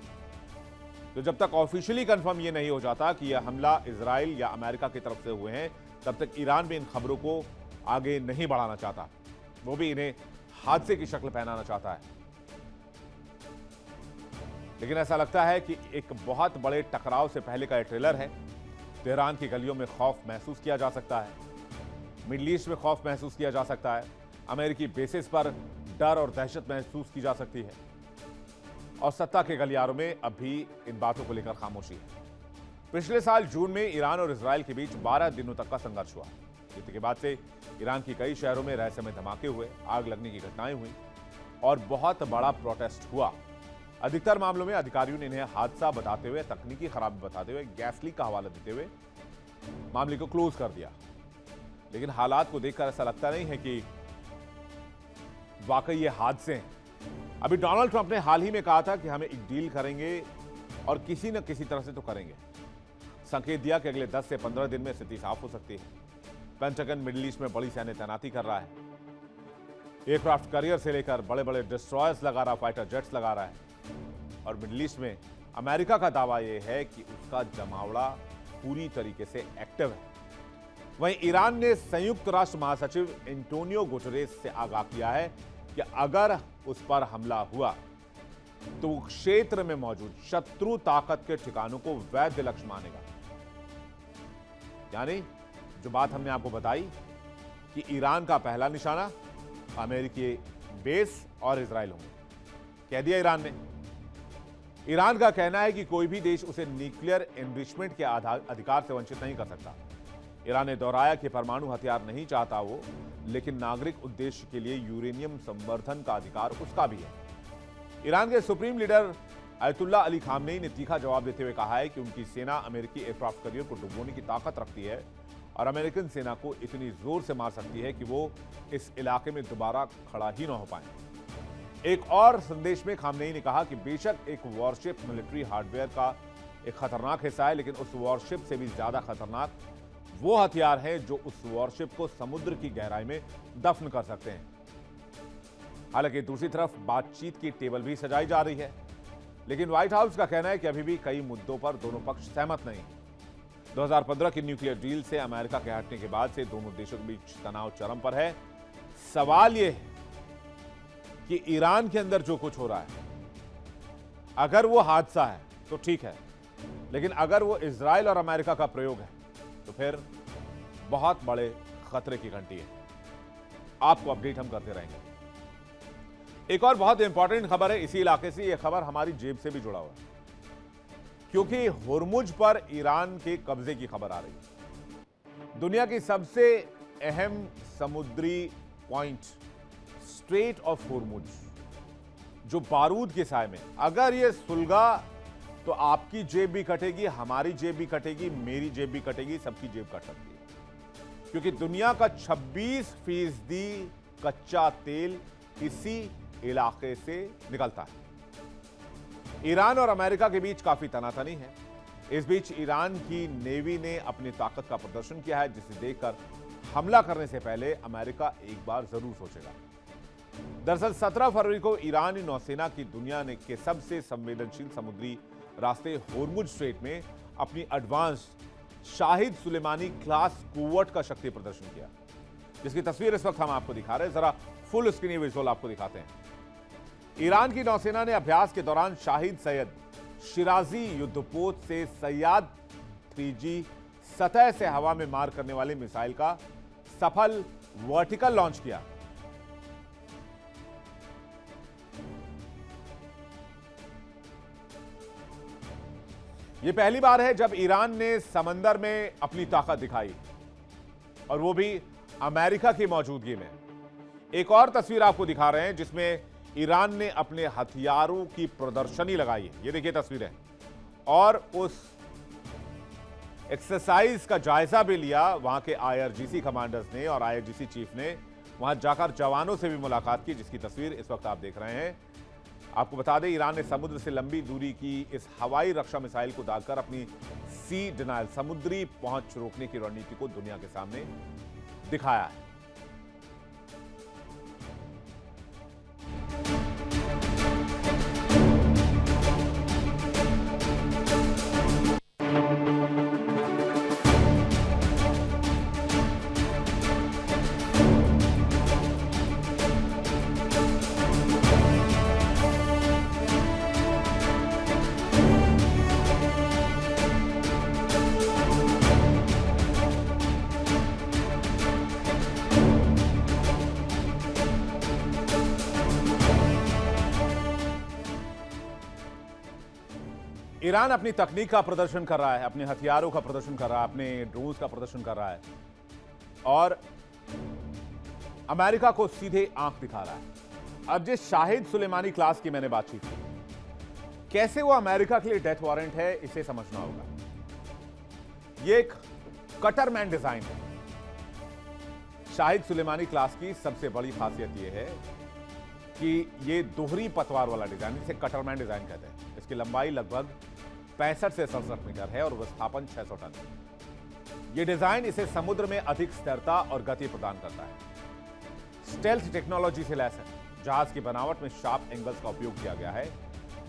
तो जब तक ऑफिशियली कंफर्म ये नहीं हो जाता कि यह हमला इजराइल या अमेरिका की तरफ से हुए हैं, तब तक ईरान भी इन खबरों को आगे नहीं बढ़ाना चाहता, वो भी इन्हें हादसे की शक्ल पहनाना चाहता है। लेकिन ऐसा लगता है कि एक बहुत बड़े टकराव से पहले का यह ट्रेलर है। तेहरान की गलियों में खौफ महसूस किया जा सकता है, मिडल ईस्ट में खौफ महसूस किया जा सकता है, अमेरिकी बेसिस पर डर और दहशत महसूस की जा सकती है, और सत्ता के गलियारों में अब भी इन बातों को लेकर खामोशी है। पिछले साल जून में ईरान और इजराइल के बीच 12 दिनों तक का संघर्ष हुआ, जिसके बाद से ईरान की कई शहरों में रहस्यमय धमाके हुए, आग लगने की घटनाएं हुई और बहुत बड़ा प्रोटेस्ट हुआ। अधिकतर मामलों में अधिकारियों ने इन्हें हादसा बताते हुए, तकनीकी खराबी बताते हुए, गैस लीक का हवाला देते हुए मामले को क्लोज कर दिया। लेकिन हालात को देखकर ऐसा लगता नहीं है कि वाकई ये हादसे हैं। अभी डोनाल्ड ट्रंप ने हाल ही में कहा था कि हमें एक डील करेंगे और किसी न किसी तरह से तो करेंगे। संकेत दिया कि अगले 10 से 15 दिन में स्थिति साफ हो सकती है। पेंटागन मिडिल ईस्ट में बड़ी सैन्य तैनाती कर रहा है, एयरक्राफ्ट कैरियर से लेकर बड़े बड़े डिस्ट्रॉयर्स लगा रहा, फाइटर जेट्स लगा रहा है। और मिडिल ईस्ट में अमेरिका का दावा यह है कि उसका जमावड़ा पूरी तरीके से एक्टिव है। वहीं ईरान ने संयुक्त राष्ट्र महासचिव एंटोनियो गुटेरेस से आगाह किया है कि अगर उस पर हमला हुआ तो वो क्षेत्र में मौजूद शत्रु ताकत के ठिकानों को वैध लक्ष्य मानेगा। यानी जो बात हमने आपको बताई कि ईरान का पहला निशाना अमेरिकी बेस और इजराइल होंगे, कह दिया ईरान ने। ईरान का कहना है कि कोई भी देश उसे न्यूक्लियर एनरिचमेंट के अधिकार से वंचित नहीं कर सकता। ईरान ने दोहराया कि परमाणु हथियार नहीं चाहता वो, लेकिन नागरिक उद्देश्य के लिए यूरेनियम संवर्धन का अधिकार उसका भी है। ईरान के सुप्रीम लीडर अयतुल्ला अली खामनेई ने तीखा जवाब देते हुए कहा है कि उनकी सेना अमेरिकी एयरक्राफ्ट कैरियर को डुबोने की ताकत रखती है और अमेरिकन सेना को इतनी जोर से मार सकती है कि वो इस इलाके में दोबारा खड़ा ही न हो पाए। एक और संदेश में खामनेई ने कहा कि बेशक एक वॉरशिप मिलिट्री हार्डवेयर का एक खतरनाक हिस्सा है, लेकिन उस वॉरशिप से भी ज्यादा खतरनाक वो हथियार हैं जो उस वॉरशिप को समुद्र की गहराई में दफन कर सकते हैं। हालांकि दूसरी तरफ बातचीत की टेबल भी सजाई जा रही है, लेकिन व्हाइट हाउस का कहना है कि अभी भी कई मुद्दों पर दोनों पक्ष सहमत नहीं। 2015 की न्यूक्लियर डील से अमेरिका के हटने के बाद से दोनों देशों के बीच तनाव चरम पर है। सवाल यह है कि ईरान के अंदर जो कुछ हो रहा है, अगर वो हादसा है तो ठीक है, लेकिन अगर वो इजराइल और अमेरिका का प्रयोग है तो फिर बहुत बड़े खतरे की घंटी है। आपको अपडेट हम करते रहेंगे। एक और बहुत इंपॉर्टेंट खबर है इसी इलाके से, यह खबर हमारी जेब से भी जुड़ा हुआ है, क्योंकि होर्मुज पर ईरान के कब्जे की खबर आ रही है। दुनिया की सबसे अहम समुद्री पॉइंट स्ट्रेट ऑफ होर्मुज, जो बारूद के साए में, अगर यह सुलगा तो आपकी जेब भी कटेगी, हमारी जेब भी कटेगी, मेरी जेब भी कटेगी, सबकी जेब कट सकती है, क्योंकि दुनिया का 26% कच्चा तेल इसी इलाके से निकलता है। ईरान और अमेरिका के बीच काफी तनातनी है। इस बीच ईरान की नेवी ने अपनी ताकत का प्रदर्शन किया है, जिसे देखकर हमला करने से पहले अमेरिका एक बार जरूर सोचेगा। दरअसल 17 फरवरी को ईरानी नौसेना की दुनिया ने के सबसे संवेदनशील समुद्री रास्ते होर्मुज स्ट्रेट में अपनी एडवांस शाहिद सुलेमानी क्लास कुव्वत का शक्ति प्रदर्शन किया, जिसकी तस्वीर इस वक्त हम आपको दिखा रहे हैं। जरा फुल स्क्रीन विजुअल आपको दिखाते हैं। ईरान की नौसेना ने अभ्यास के दौरान शाहिद सैयद शिराजी युद्धपोत से सयाद 3G सतह से हवा में मार करने वाली मिसाइल का सफल वर्टिकल लॉन्च किया। यह पहली बार है जब ईरान ने समंदर में अपनी ताकत दिखाई, और वो भी अमेरिका की मौजूदगी में। एक और तस्वीर आपको दिखा रहे हैं जिसमें ईरान ने अपने हथियारों की प्रदर्शनी लगाई है। ये देखिए तस्वीरें, और उस एक्सरसाइज का जायजा भी लिया वहां के IRGC कमांडर्स ने, और IRGC चीफ ने वहां जाकर जवानों से भी मुलाकात की, जिसकी तस्वीर इस वक्त आप देख रहे हैं। आपको बता दें, ईरान ने समुद्र से लंबी दूरी की इस हवाई रक्षा मिसाइल को दागकर अपनी सी डिनायल, समुद्री पहुंच रोकने की रणनीति को दुनिया के सामने दिखाया है। ईरान अपनी तकनीक का प्रदर्शन कर रहा है, अपने हथियारों का प्रदर्शन कर रहा है, अपने ड्रोन्स का प्रदर्शन कर रहा है, और अमेरिका को सीधे आंख दिखा रहा है। अब जिस शाहिद सुलेमानी क्लास की मैंने बातचीत की, कैसे वो अमेरिका के लिए डेथ वारंट है, इसे समझना होगा। ये एक कटरमैन डिजाइन है। शाहिद सुलेमानी क्लास की सबसे बड़ी खासियत यह है कि ये दोहरी पतवार वाला डिजाइन, इसे कटरमैन डिजाइन कहते हैं। इसकी लंबाई लगभग 65 से 67 मीटर है और विस्थापन 600 टन है। यह डिजाइन इसे समुद्र में अधिक स्थिरता और गति प्रदान करता है। स्टेल्थ टेक्नोलॉजी से लैस है। जहाज की बनावट में शार्प एंगल्स का उपयोग किया गया है,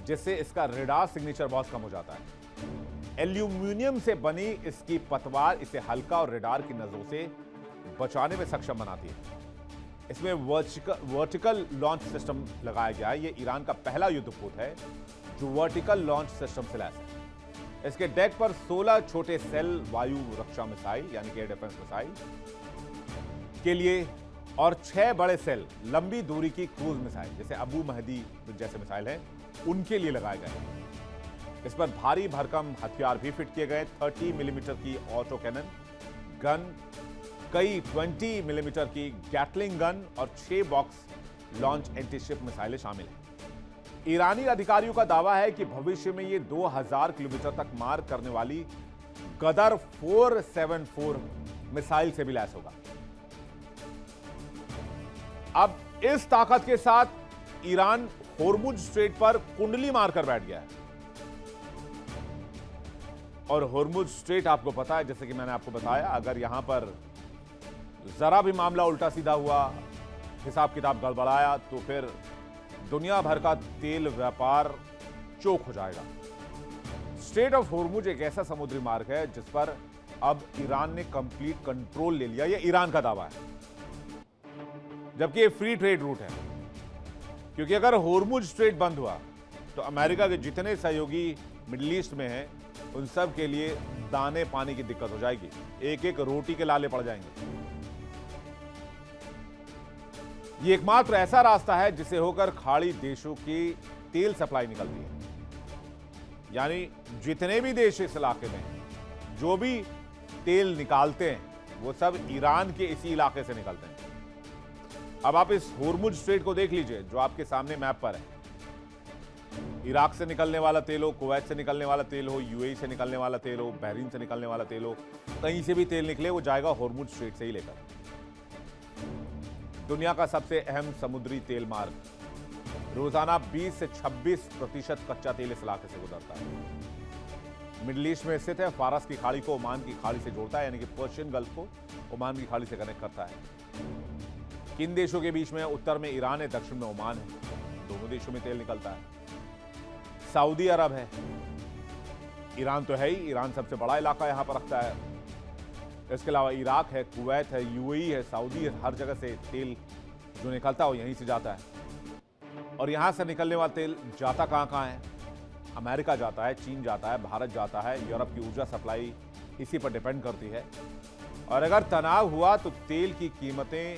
जिससे इसका रेडार सिग्नेचर बहुत कम हो जाता है। एल्यूमिनियम से बनी इसकी पतवार इसे हल्का और रेडार की नजरों से बचाने में सक्षम बनाती है। इसमें वर्टिकल लॉन्च सिस्टम लगाया गया है। यह ईरान का पहला युद्धपोत है जो वर्टिकल लॉन्च सिस्टम से लैस है। इसके डेक पर 16 छोटे सेल वायु रक्षा मिसाइल यानी कि एयर डिफेंस मिसाइल के लिए और 6 बड़े सेल लंबी दूरी की क्रूज मिसाइल जैसे अबू महदी जैसे मिसाइल हैं उनके लिए लगाए गए। इस पर भारी भरकम हथियार भी फिट किए गए। 30 मिलीमीटर की ऑटो कैनन गन, कई 20 मिलीमीटर की गैटलिंग गन और 6 बॉक्स लॉन्च एंटीशिप मिसाइलें शामिल हैं। ईरानी अधिकारियों का दावा है कि भविष्य में ये 2000 किलोमीटर तक मार करने वाली गदर 474 मिसाइल से भी लैस होगा। अब इस ताकत के साथ ईरान होर्मुज स्ट्रेट पर कुंडली मारकर बैठ गया है। और होर्मुज स्ट्रेट आपको पता है, जैसे कि मैंने आपको बताया, अगर यहां पर जरा भी मामला उल्टा सीधा हुआ, हिसाब किताब गड़बड़ाया, तो फिर दुनिया भर का तेल व्यापार चोक हो जाएगा। स्ट्रेट ऑफ होर्मुज एक ऐसा समुद्री मार्ग है जिस पर अब ईरान ने कंप्लीट कंट्रोल ले लिया। यह ईरान का दावा है, जबकि ये फ्री ट्रेड रूट है। क्योंकि अगर होर्मुज स्ट्रेट बंद हुआ तो अमेरिका के जितने सहयोगी मिडिल ईस्ट में हैं उन सब के लिए दाने पानी की दिक्कत हो जाएगी। एक एक रोटी के लाले पड़ जाएंगे। ये एकमात्र ऐसा रास्ता है जिसे होकर खाड़ी देशों की तेल सप्लाई निकलती है। यानी जितने भी देश इस इलाके में हैं, जो भी तेल निकालते हैं वो सब ईरान के इसी इलाके से निकलते हैं। अब आप इस होर्मुज स्ट्रेट को देख लीजिए जो आपके सामने मैप पर है। इराक से निकलने वाला तेल हो, कुवैत से निकलने वाला तेल हो, यूएई से निकलने वाला तेल हो, बहरीन से निकलने वाला तेल हो, कहीं से भी तेल निकले वो जाएगा होर्मुज स्ट्रेट से ही लेकर। दुनिया का सबसे अहम समुद्री तेल मार्ग, रोजाना 20 से 26% कच्चा तेल इस इलाके से गुजरता है। मिडिल ईस्ट में स्थित है, फारस की खाड़ी को ओमान की खाड़ी से जोड़ता है, यानी कि पर्शियन गल्फ को ओमान की खाड़ी से कनेक्ट करता है। किन देशों के बीच में? उत्तर में ईरान है, दक्षिण में ओमान है। दोनों देशों में तेल निकलता है। सऊदी अरब है, ईरान तो है ही, ईरान सबसे बड़ा इलाका यहां पर रखता है। इसके अलावा इराक है, कुवैत है, यूएई है, सऊदी है, हर जगह से तेल जो निकलता है वो यहीं से जाता है। और यहां से निकलने वाला तेल जाता कहां है? अमेरिका जाता है, चीन जाता है, भारत जाता है। यूरोप की ऊर्जा सप्लाई इसी पर डिपेंड करती है। और अगर तनाव हुआ तो तेल की कीमतें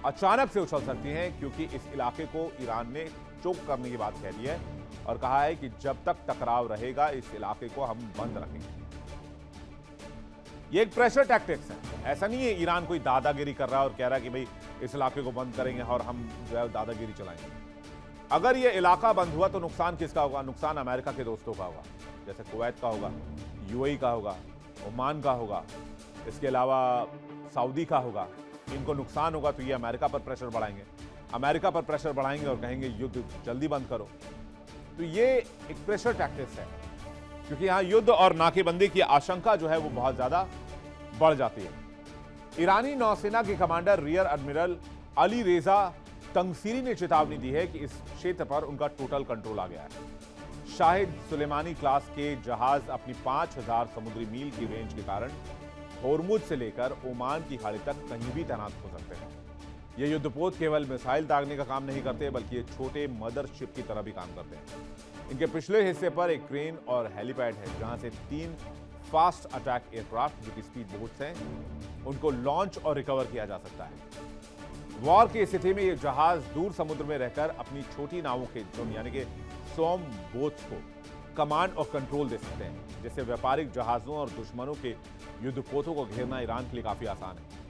अचानक से उछल सकती हैं, क्योंकि इस इलाके को ईरान ने चोक करने की बात कह दी है और कहा है कि जब तक टकराव रहेगा इस इलाके को हम बंद रखेंगे। ये एक प्रेशर टैक्टिक्स है। ऐसा नहीं है ईरान कोई दादागिरी कर रहा है और कह रहा है कि भाई इस इलाके को बंद करेंगे और हम जो है दादागिरी चलाएंगे। अगर ये इलाका बंद हुआ तो नुकसान किसका होगा? नुकसान अमेरिका के दोस्तों का होगा, जैसे कुवैत का होगा, यूएई का होगा, ओमान का होगा, इसके अलावा सऊदी का होगा। इनको नुकसान होगा तो ये अमेरिका पर प्रेशर बढ़ाएंगे, अमेरिका पर प्रेशर बढ़ाएंगे और कहेंगे युद्ध जल्दी बंद करो। तो ये एक प्रेशर टैक्टिक्स है, क्योंकि यहां युद्ध और नाकेबंदी की आशंका जो है वो बहुत ज्यादा बढ़ जाती है। ईरानी नौसेना के कमांडर रियर एडमिरल अली रेजा तंगसीरी ने चेतावनी दी है कि इस क्षेत्र पर उनका टोटल कंट्रोल आ गया है। शाहिद सुलेमानी क्लास के जहाज अपनी 5000 समुद्री मील की रेंज के कारण होर्मुज से लेकर ओमान की खाड़ी तक कहीं भी तैनात हो सकते हैं। ये युद्धपोत केवल मिसाइल दागने का काम नहीं करते, बल्कि ये छोटे मदरशिप की तरह भी काम करते हैं। इनके पिछले हिस्से पर एक क्रेन और हेलीपैड है, जहां से 3 फास्ट अटैक एयरक्राफ्ट जो कि स्पीड बोट्स हैं उनको लॉन्च और रिकवर किया जा सकता है। वॉर की स्थिति में ये जहाज दूर समुद्र में रहकर अपनी छोटी नावों के झुंड यानी कि स्वॉर्म बोट्स को कमांड और कंट्रोल दे सकते हैं, जिससे व्यापारिक जहाजों और दुश्मनों के युद्धपोतों को घेरना ईरान के लिए काफी आसान है।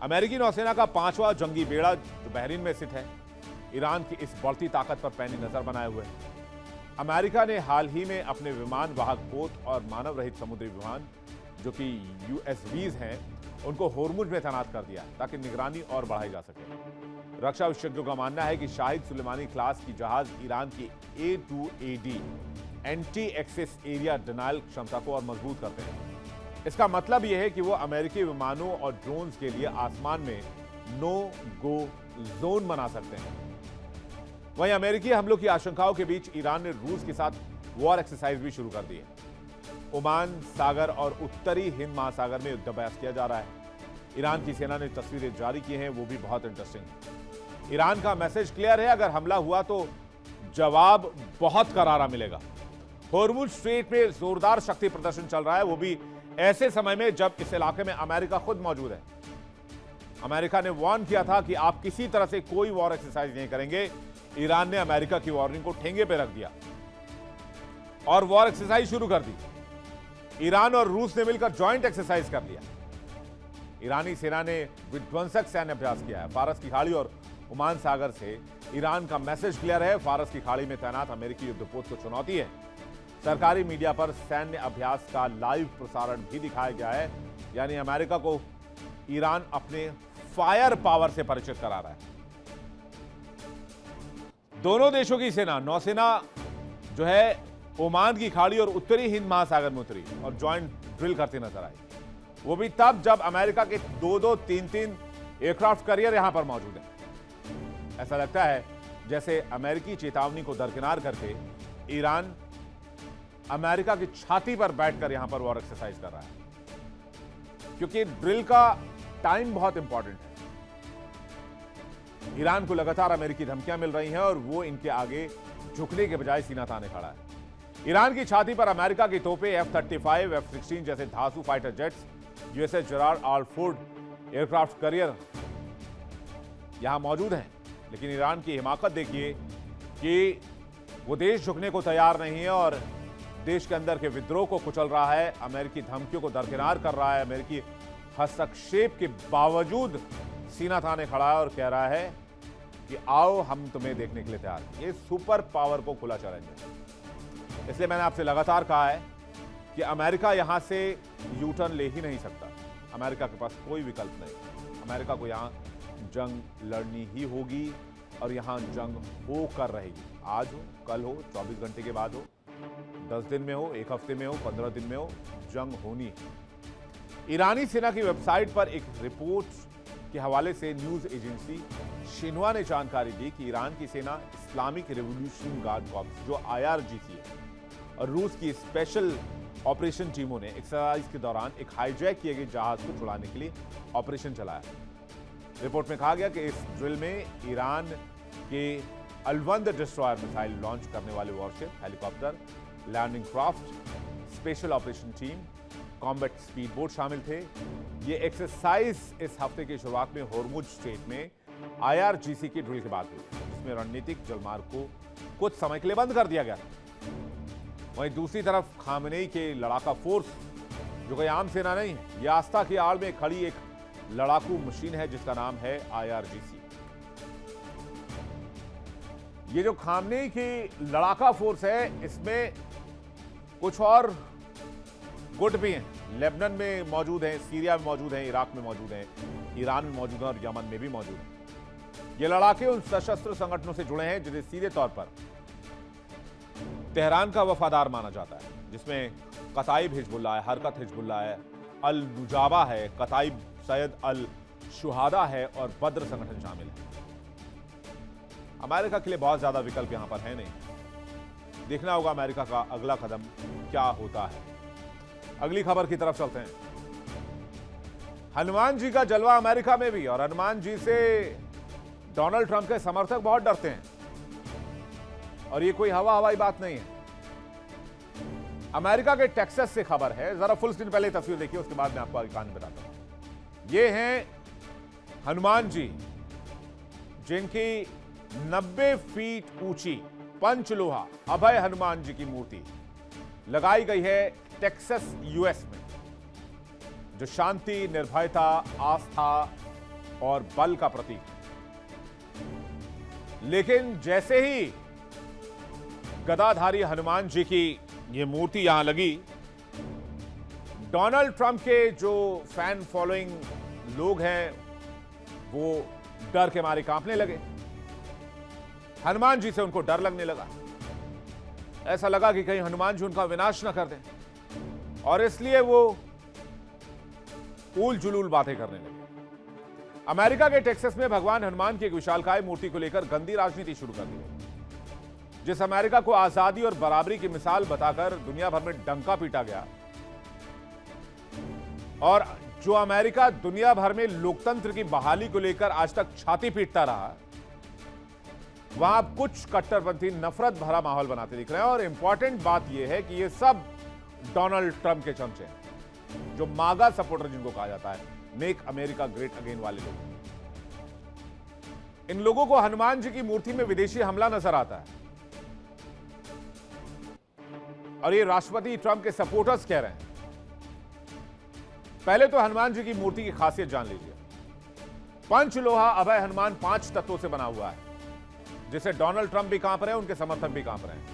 अमेरिकी नौसेना का 5वां जंगी बेड़ा जो बहरीन में स्थित है, ईरान की इस बढ़ती ताकत पर पैनी नजर बनाए हुए है। अमेरिका ने हाल ही में अपने विमान वाहक पोत और मानव रहित समुद्री विमान जो कि USVs हैं उनको होर्मुज में तैनात कर दिया ताकि निगरानी और बढ़ाई जा सके। रक्षा विशेषज्ञों का मानना है कि शाहिद सुलेमानी क्लास की जहाज ईरान की A2AD anti access area denial क्षमता को और मजबूत करते हैं। इसका मतलब यह है कि वो अमेरिकी विमानों और ड्रोन्स के लिए आसमान में नो गो जोन बना सकते हैं। वहीं अमेरिकी हमलों की आशंकाओं के बीच ईरान ने रूस के साथ वॉर एक्सरसाइज भी शुरू कर दी है। ओमान सागर और उत्तरी हिंद महासागर में युद्धाभ्यास किया जा रहा है। ईरान की सेना ने तस्वीरें जारी की हैं, वो भी बहुत इंटरेस्टिंग है। ईरान का मैसेज क्लियर है, अगर हमला हुआ तो जवाब बहुत करारा मिलेगा। होर्मुज स्ट्रेट में जोरदार शक्ति प्रदर्शन चल रहा है, वो भी ऐसे समय में जब इस इलाके में अमेरिका खुद मौजूद है। अमेरिका ने वार्न किया था कि आप किसी तरह से कोई वॉर एक्सरसाइज नहीं करेंगे। ईरान ने अमेरिका की वार्निंग को ठेंगे पे रख दिया और वॉर एक्सरसाइज शुरू कर दी। ईरान और रूस ने मिलकर जॉइंट एक्सरसाइज कर लिया। ईरानी सेना ने विध्वंसक सैन्य अभ्यास किया है। फारस की खाड़ी और ओमान सागर से ईरान का मैसेज क्लियर है, फारस की खाड़ी में तैनात अमेरिकी युद्धपोत को चुनौती है। सरकारी मीडिया पर सैन्य अभ्यास का लाइव प्रसारण भी दिखाया गया है, यानी अमेरिका को ईरान अपने फायर पावर से परिचित करा रहा है। दोनों देशों की सेना, नौसेना जो है ओमान की खाड़ी और उत्तरी हिंद महासागर में उतरी और ज्वाइंट ड्रिल करती नजर आई। वो भी तब जब अमेरिका के 2-2, 3-3 एयरक्राफ्ट कैरियर यहां पर मौजूद है। ऐसा लगता है जैसे अमेरिकी चेतावनी को दरकिनार करके ईरान अमेरिका की छाती पर बैठकर यहां पर वॉर एक्सरसाइज कर रहा है, क्योंकि ड्रिल का टाइम बहुत इंपॉर्टेंट है। ईरान को लगातार अमेरिकी धमकियां मिल रही हैं और वो इनके आगे झुकने के बजाय सीना ताने खड़ा है। ईरान की छाती पर अमेरिका की तोपें F-35, F-16 जैसे धांसू fighter jets, USS Gerald R Ford aircraft carrier यहां मौजूद हैं। लेकिन ईरान की हिमाकत देखिए कि वो देश झुकने को तैयार नहीं है और देश के अंदर के विद्रोह को कुचल रहा है, अमेरिकी धमकियों को दरकिनार कर रहा है, अमेरिकी हस्तक्षेप के बावजूद सीना थाने खड़ा है और कह रहा है कि आओ हम तुम्हें देखने के लिए तैयार हैं। ये सुपर पावर को खुला चैलेंज है। इसलिए मैंने आपसे लगातार कहा है कि अमेरिका यहां से यू टर्न ले ही नहीं सकता। अमेरिका के पास कोई विकल्प नहीं। अमेरिका को यहां जंग लड़नी ही होगी और यहां जंग होकर रहेगी। आज हो, कल हो, 24 घंटे के बाद हो, 10 दिन में हो, 1 हफ्ते में हो, 15 दिन में हो, जंग होनी है। ईरानी सेना की वेबसाइट पर एक रिपोर्ट के हवाले से न्यूज एजेंसी शिन्हुआ ने जानकारी दी कि ईरान की सेना इस्लामिक रिवॉल्यूशन गार्ड कॉर्प्स जो IRGC है और रूस की स्पेशल ऑपरेशन टीमों ने एक्सरसाइज के दौरान एक हाईजैक किए गए जहाज को छुड़ाने के लिए ऑपरेशन चलाया। रिपोर्ट में कहा गया कि इस ड्रिल में ईरान के अलवंद डिस्ट्रॉयर मिसाइल लॉन्च करने वाले warship, helicopter, landing craft, special operation team, combat speed boat शामिल थे। ये एक्सरसाइज इस हफ्ते की शुरुआत में होर्मुज स्ट्रेट में IRGC की ड्रिल के बाद हुई, जिसमें रणनीतिक जलमार्ग को कुछ समय के लिए बंद कर दिया गया। वहीं दूसरी तरफ खामनेई के लड़ाका फोर्स, जो कोई आम सेना नहीं है, यह आस्था की आड़ में खड़ी एक लड़ाकू मशीन है जिसका नाम है IRGC। ये जो खामनेई की लड़ाका फोर्स है, इसमें कुछ और गुट भी हैं। लेबनान में मौजूद हैं, सीरिया में मौजूद हैं, इराक में मौजूद हैं, ईरान में मौजूद हैं और यमन में भी मौजूद हैं। ये लड़ाके उन सशस्त्र संगठनों से जुड़े हैं जिन्हें सीधे तौर पर तेहरान का वफादार माना जाता है, जिसमें कताइब हिजबुल्लाह है, हरकत हिजबुल्लाह है, अल नुजाबा है, कताइब सैयद अल शुहादा है और बद्र संगठन शामिल है। अमेरिका के लिए बहुत ज्यादा विकल्प यहां पर है नहीं। देखना होगा अमेरिका का अगला कदम क्या होता है। अगली खबर की तरफ चलते हैं। हनुमान जी का जलवा अमेरिका में भी, और हनुमान जी से डोनाल्ड ट्रंप के समर्थक बहुत डरते हैं और ये कोई हवाई बात नहीं है। अमेरिका के टेक्सास से खबर है, जरा फुल स्क्रीन पहले तस्वीर देखिए, उसके बाद मैं आपको आगे कहानी बताता हूं। ये हैं हनुमान जी, जिनकी 90 फीट ऊंची पंचलोहा अभय हनुमान जी की मूर्ति लगाई गई है टेक्सास यूएस में, जो शांति, निर्भयता, आस्था और बल का प्रतीक है। लेकिन जैसे ही गदाधारी हनुमान जी की यह मूर्ति यहां लगी, डोनाल्ड ट्रंप के जो फैन फॉलोइंग लोग हैं वो डर के मारे कांपने लगे। हनुमान जी से उनको डर लगने लगा। ऐसा लगा कि कहीं हनुमान जी उनका विनाश न कर दें, और इसलिए वो ऊल जुलूल बातें करने लगे। अमेरिका के टेक्सास में भगवान हनुमान की एक विशालकाय मूर्ति को लेकर गंदी राजनीति शुरू कर दी गई। जिस अमेरिका को आजादी और बराबरी की मिसाल बताकर दुनिया भर में डंका पीटा गया, और जो अमेरिका दुनिया भर में लोकतंत्र की बहाली को लेकर आज तक छाती पीटता रहा, वहां कुछ कट्टरपंथी नफरत भरा माहौल बनाते दिख रहे हैं। और इंपॉर्टेंट बात यह है कि ये सब डोनाल्ड ट्रंप के चमचे हैं, जो मागा सपोर्टर जिनको कहा जाता है, मेक अमेरिका ग्रेट अगेन वाले लोग। इन लोगों को हनुमान जी की मूर्ति में विदेशी हमला नजर आता है, और ये राष्ट्रपति ट्रंप के सपोर्टर्स कह रहे हैं। पहले तो हनुमान जी की मूर्ति की खासियत जान लीजिए। पंचलोहा अभय हनुमान 5 तत्वों से बना हुआ है, जिसे डोनाल्ड ट्रंप भी कांप रहे हैं, उनके समर्थक भी कांप रहे हैं।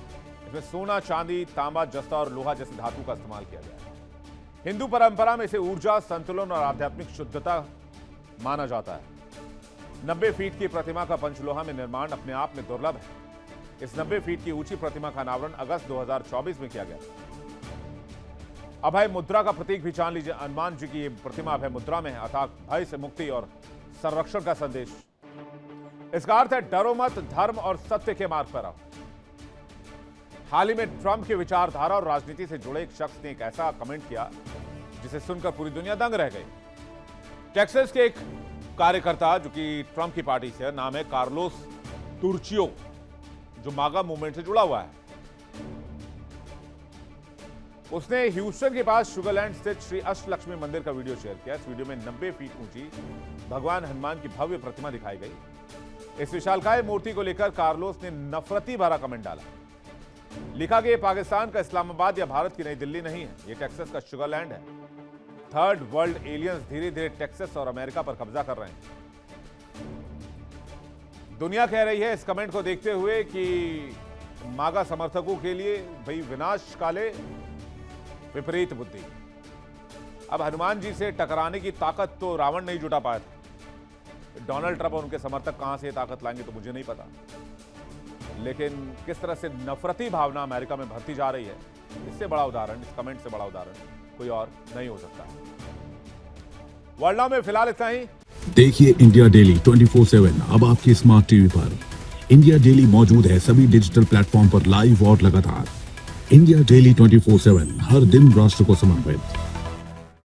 इसमें सोना, चांदी, तांबा, जस्ता और लोहा जैसे धातु का इस्तेमाल किया गया है। हिंदू परंपरा में इसे ऊर्जा, संतुलन और आध्यात्मिक शुद्धता माना जाता है। 90 फीट की प्रतिमा का पंचलोहा में निर्माण अपने आप में दुर्लभ है। इस 90 फीट की ऊंची प्रतिमा का अनावरण अगस्त 2024 में किया गया। अभय मुद्रा का प्रतीक भी जान लीजिए। हनुमान जी की प्रतिमा अभय मुद्रा में है, अर्थात भय से मुक्ति और संरक्षण का संदेश। इसका अर्थ है डरो मत, धर्म और सत्य के मार्ग पर आओ। हाल ही में ट्रंप की विचारधारा और राजनीति से जुड़े एक शख्स ने एक ऐसा कमेंट किया जिसे सुनकर पूरी दुनिया दंग रह गई। टेक्सास के एक कार्यकर्ता, जो कि ट्रंप की पार्टी से है, नाम है कार्लोस तुर्चियो, जो मागा मूवमेंट से जुड़ा हुआ है। उसने ह्यूस्टन के पास शुगरलैंड स्थित श्री अष्टलक्ष्मी मंदिर का वीडियो शेयर किया। इस वीडियो में 90 फीट ऊंची भगवान हनुमान की भव्य प्रतिमा दिखाई गई। इस विशालकाय मूर्ति को लेकर कार्लोस ने नफरती भरा कमेंट डाला। लिखा कि ये पाकिस्तान का इस्लामाबाद या भारत की नई दिल्ली नहीं है, ये टेक्सास का शुगरलैंड है। थर्ड वर्ल्ड एलियंस धीरे धीरे टेक्सास और अमेरिका पर कब्जा कर रहे हैं। दुनिया कह रही है इस कमेंट को देखते हुए कि मागा समर्थकों के लिए भाई विनाश काले विपरीत बुद्धि। अब हनुमान जी से टकराने की ताकत तो रावण नहीं जुटा पाया था। डोनाल्ड ट्रंप और उनके समर्थक कहां से ताकत लाएंगे तो मुझे नहीं पता, लेकिन किस तरह से नफरती भावना अमेरिका में भरती जा रही है, इससे बड़ा उदाहरण, इस कमेंट से बड़ा उदाहरण कोई और नहीं हो सकता है। वर्ल्ड नाउ में फिलहाल इतना ही। देखिए इंडिया डेली 24/7 अब आपकी स्मार्ट टीवी पर। इंडिया डेली मौजूद है सभी डिजिटल प्लेटफॉर्म पर लाइव और लगातार। इंडिया डेली 24/7 हर दिन राष्ट्र को समर्पित।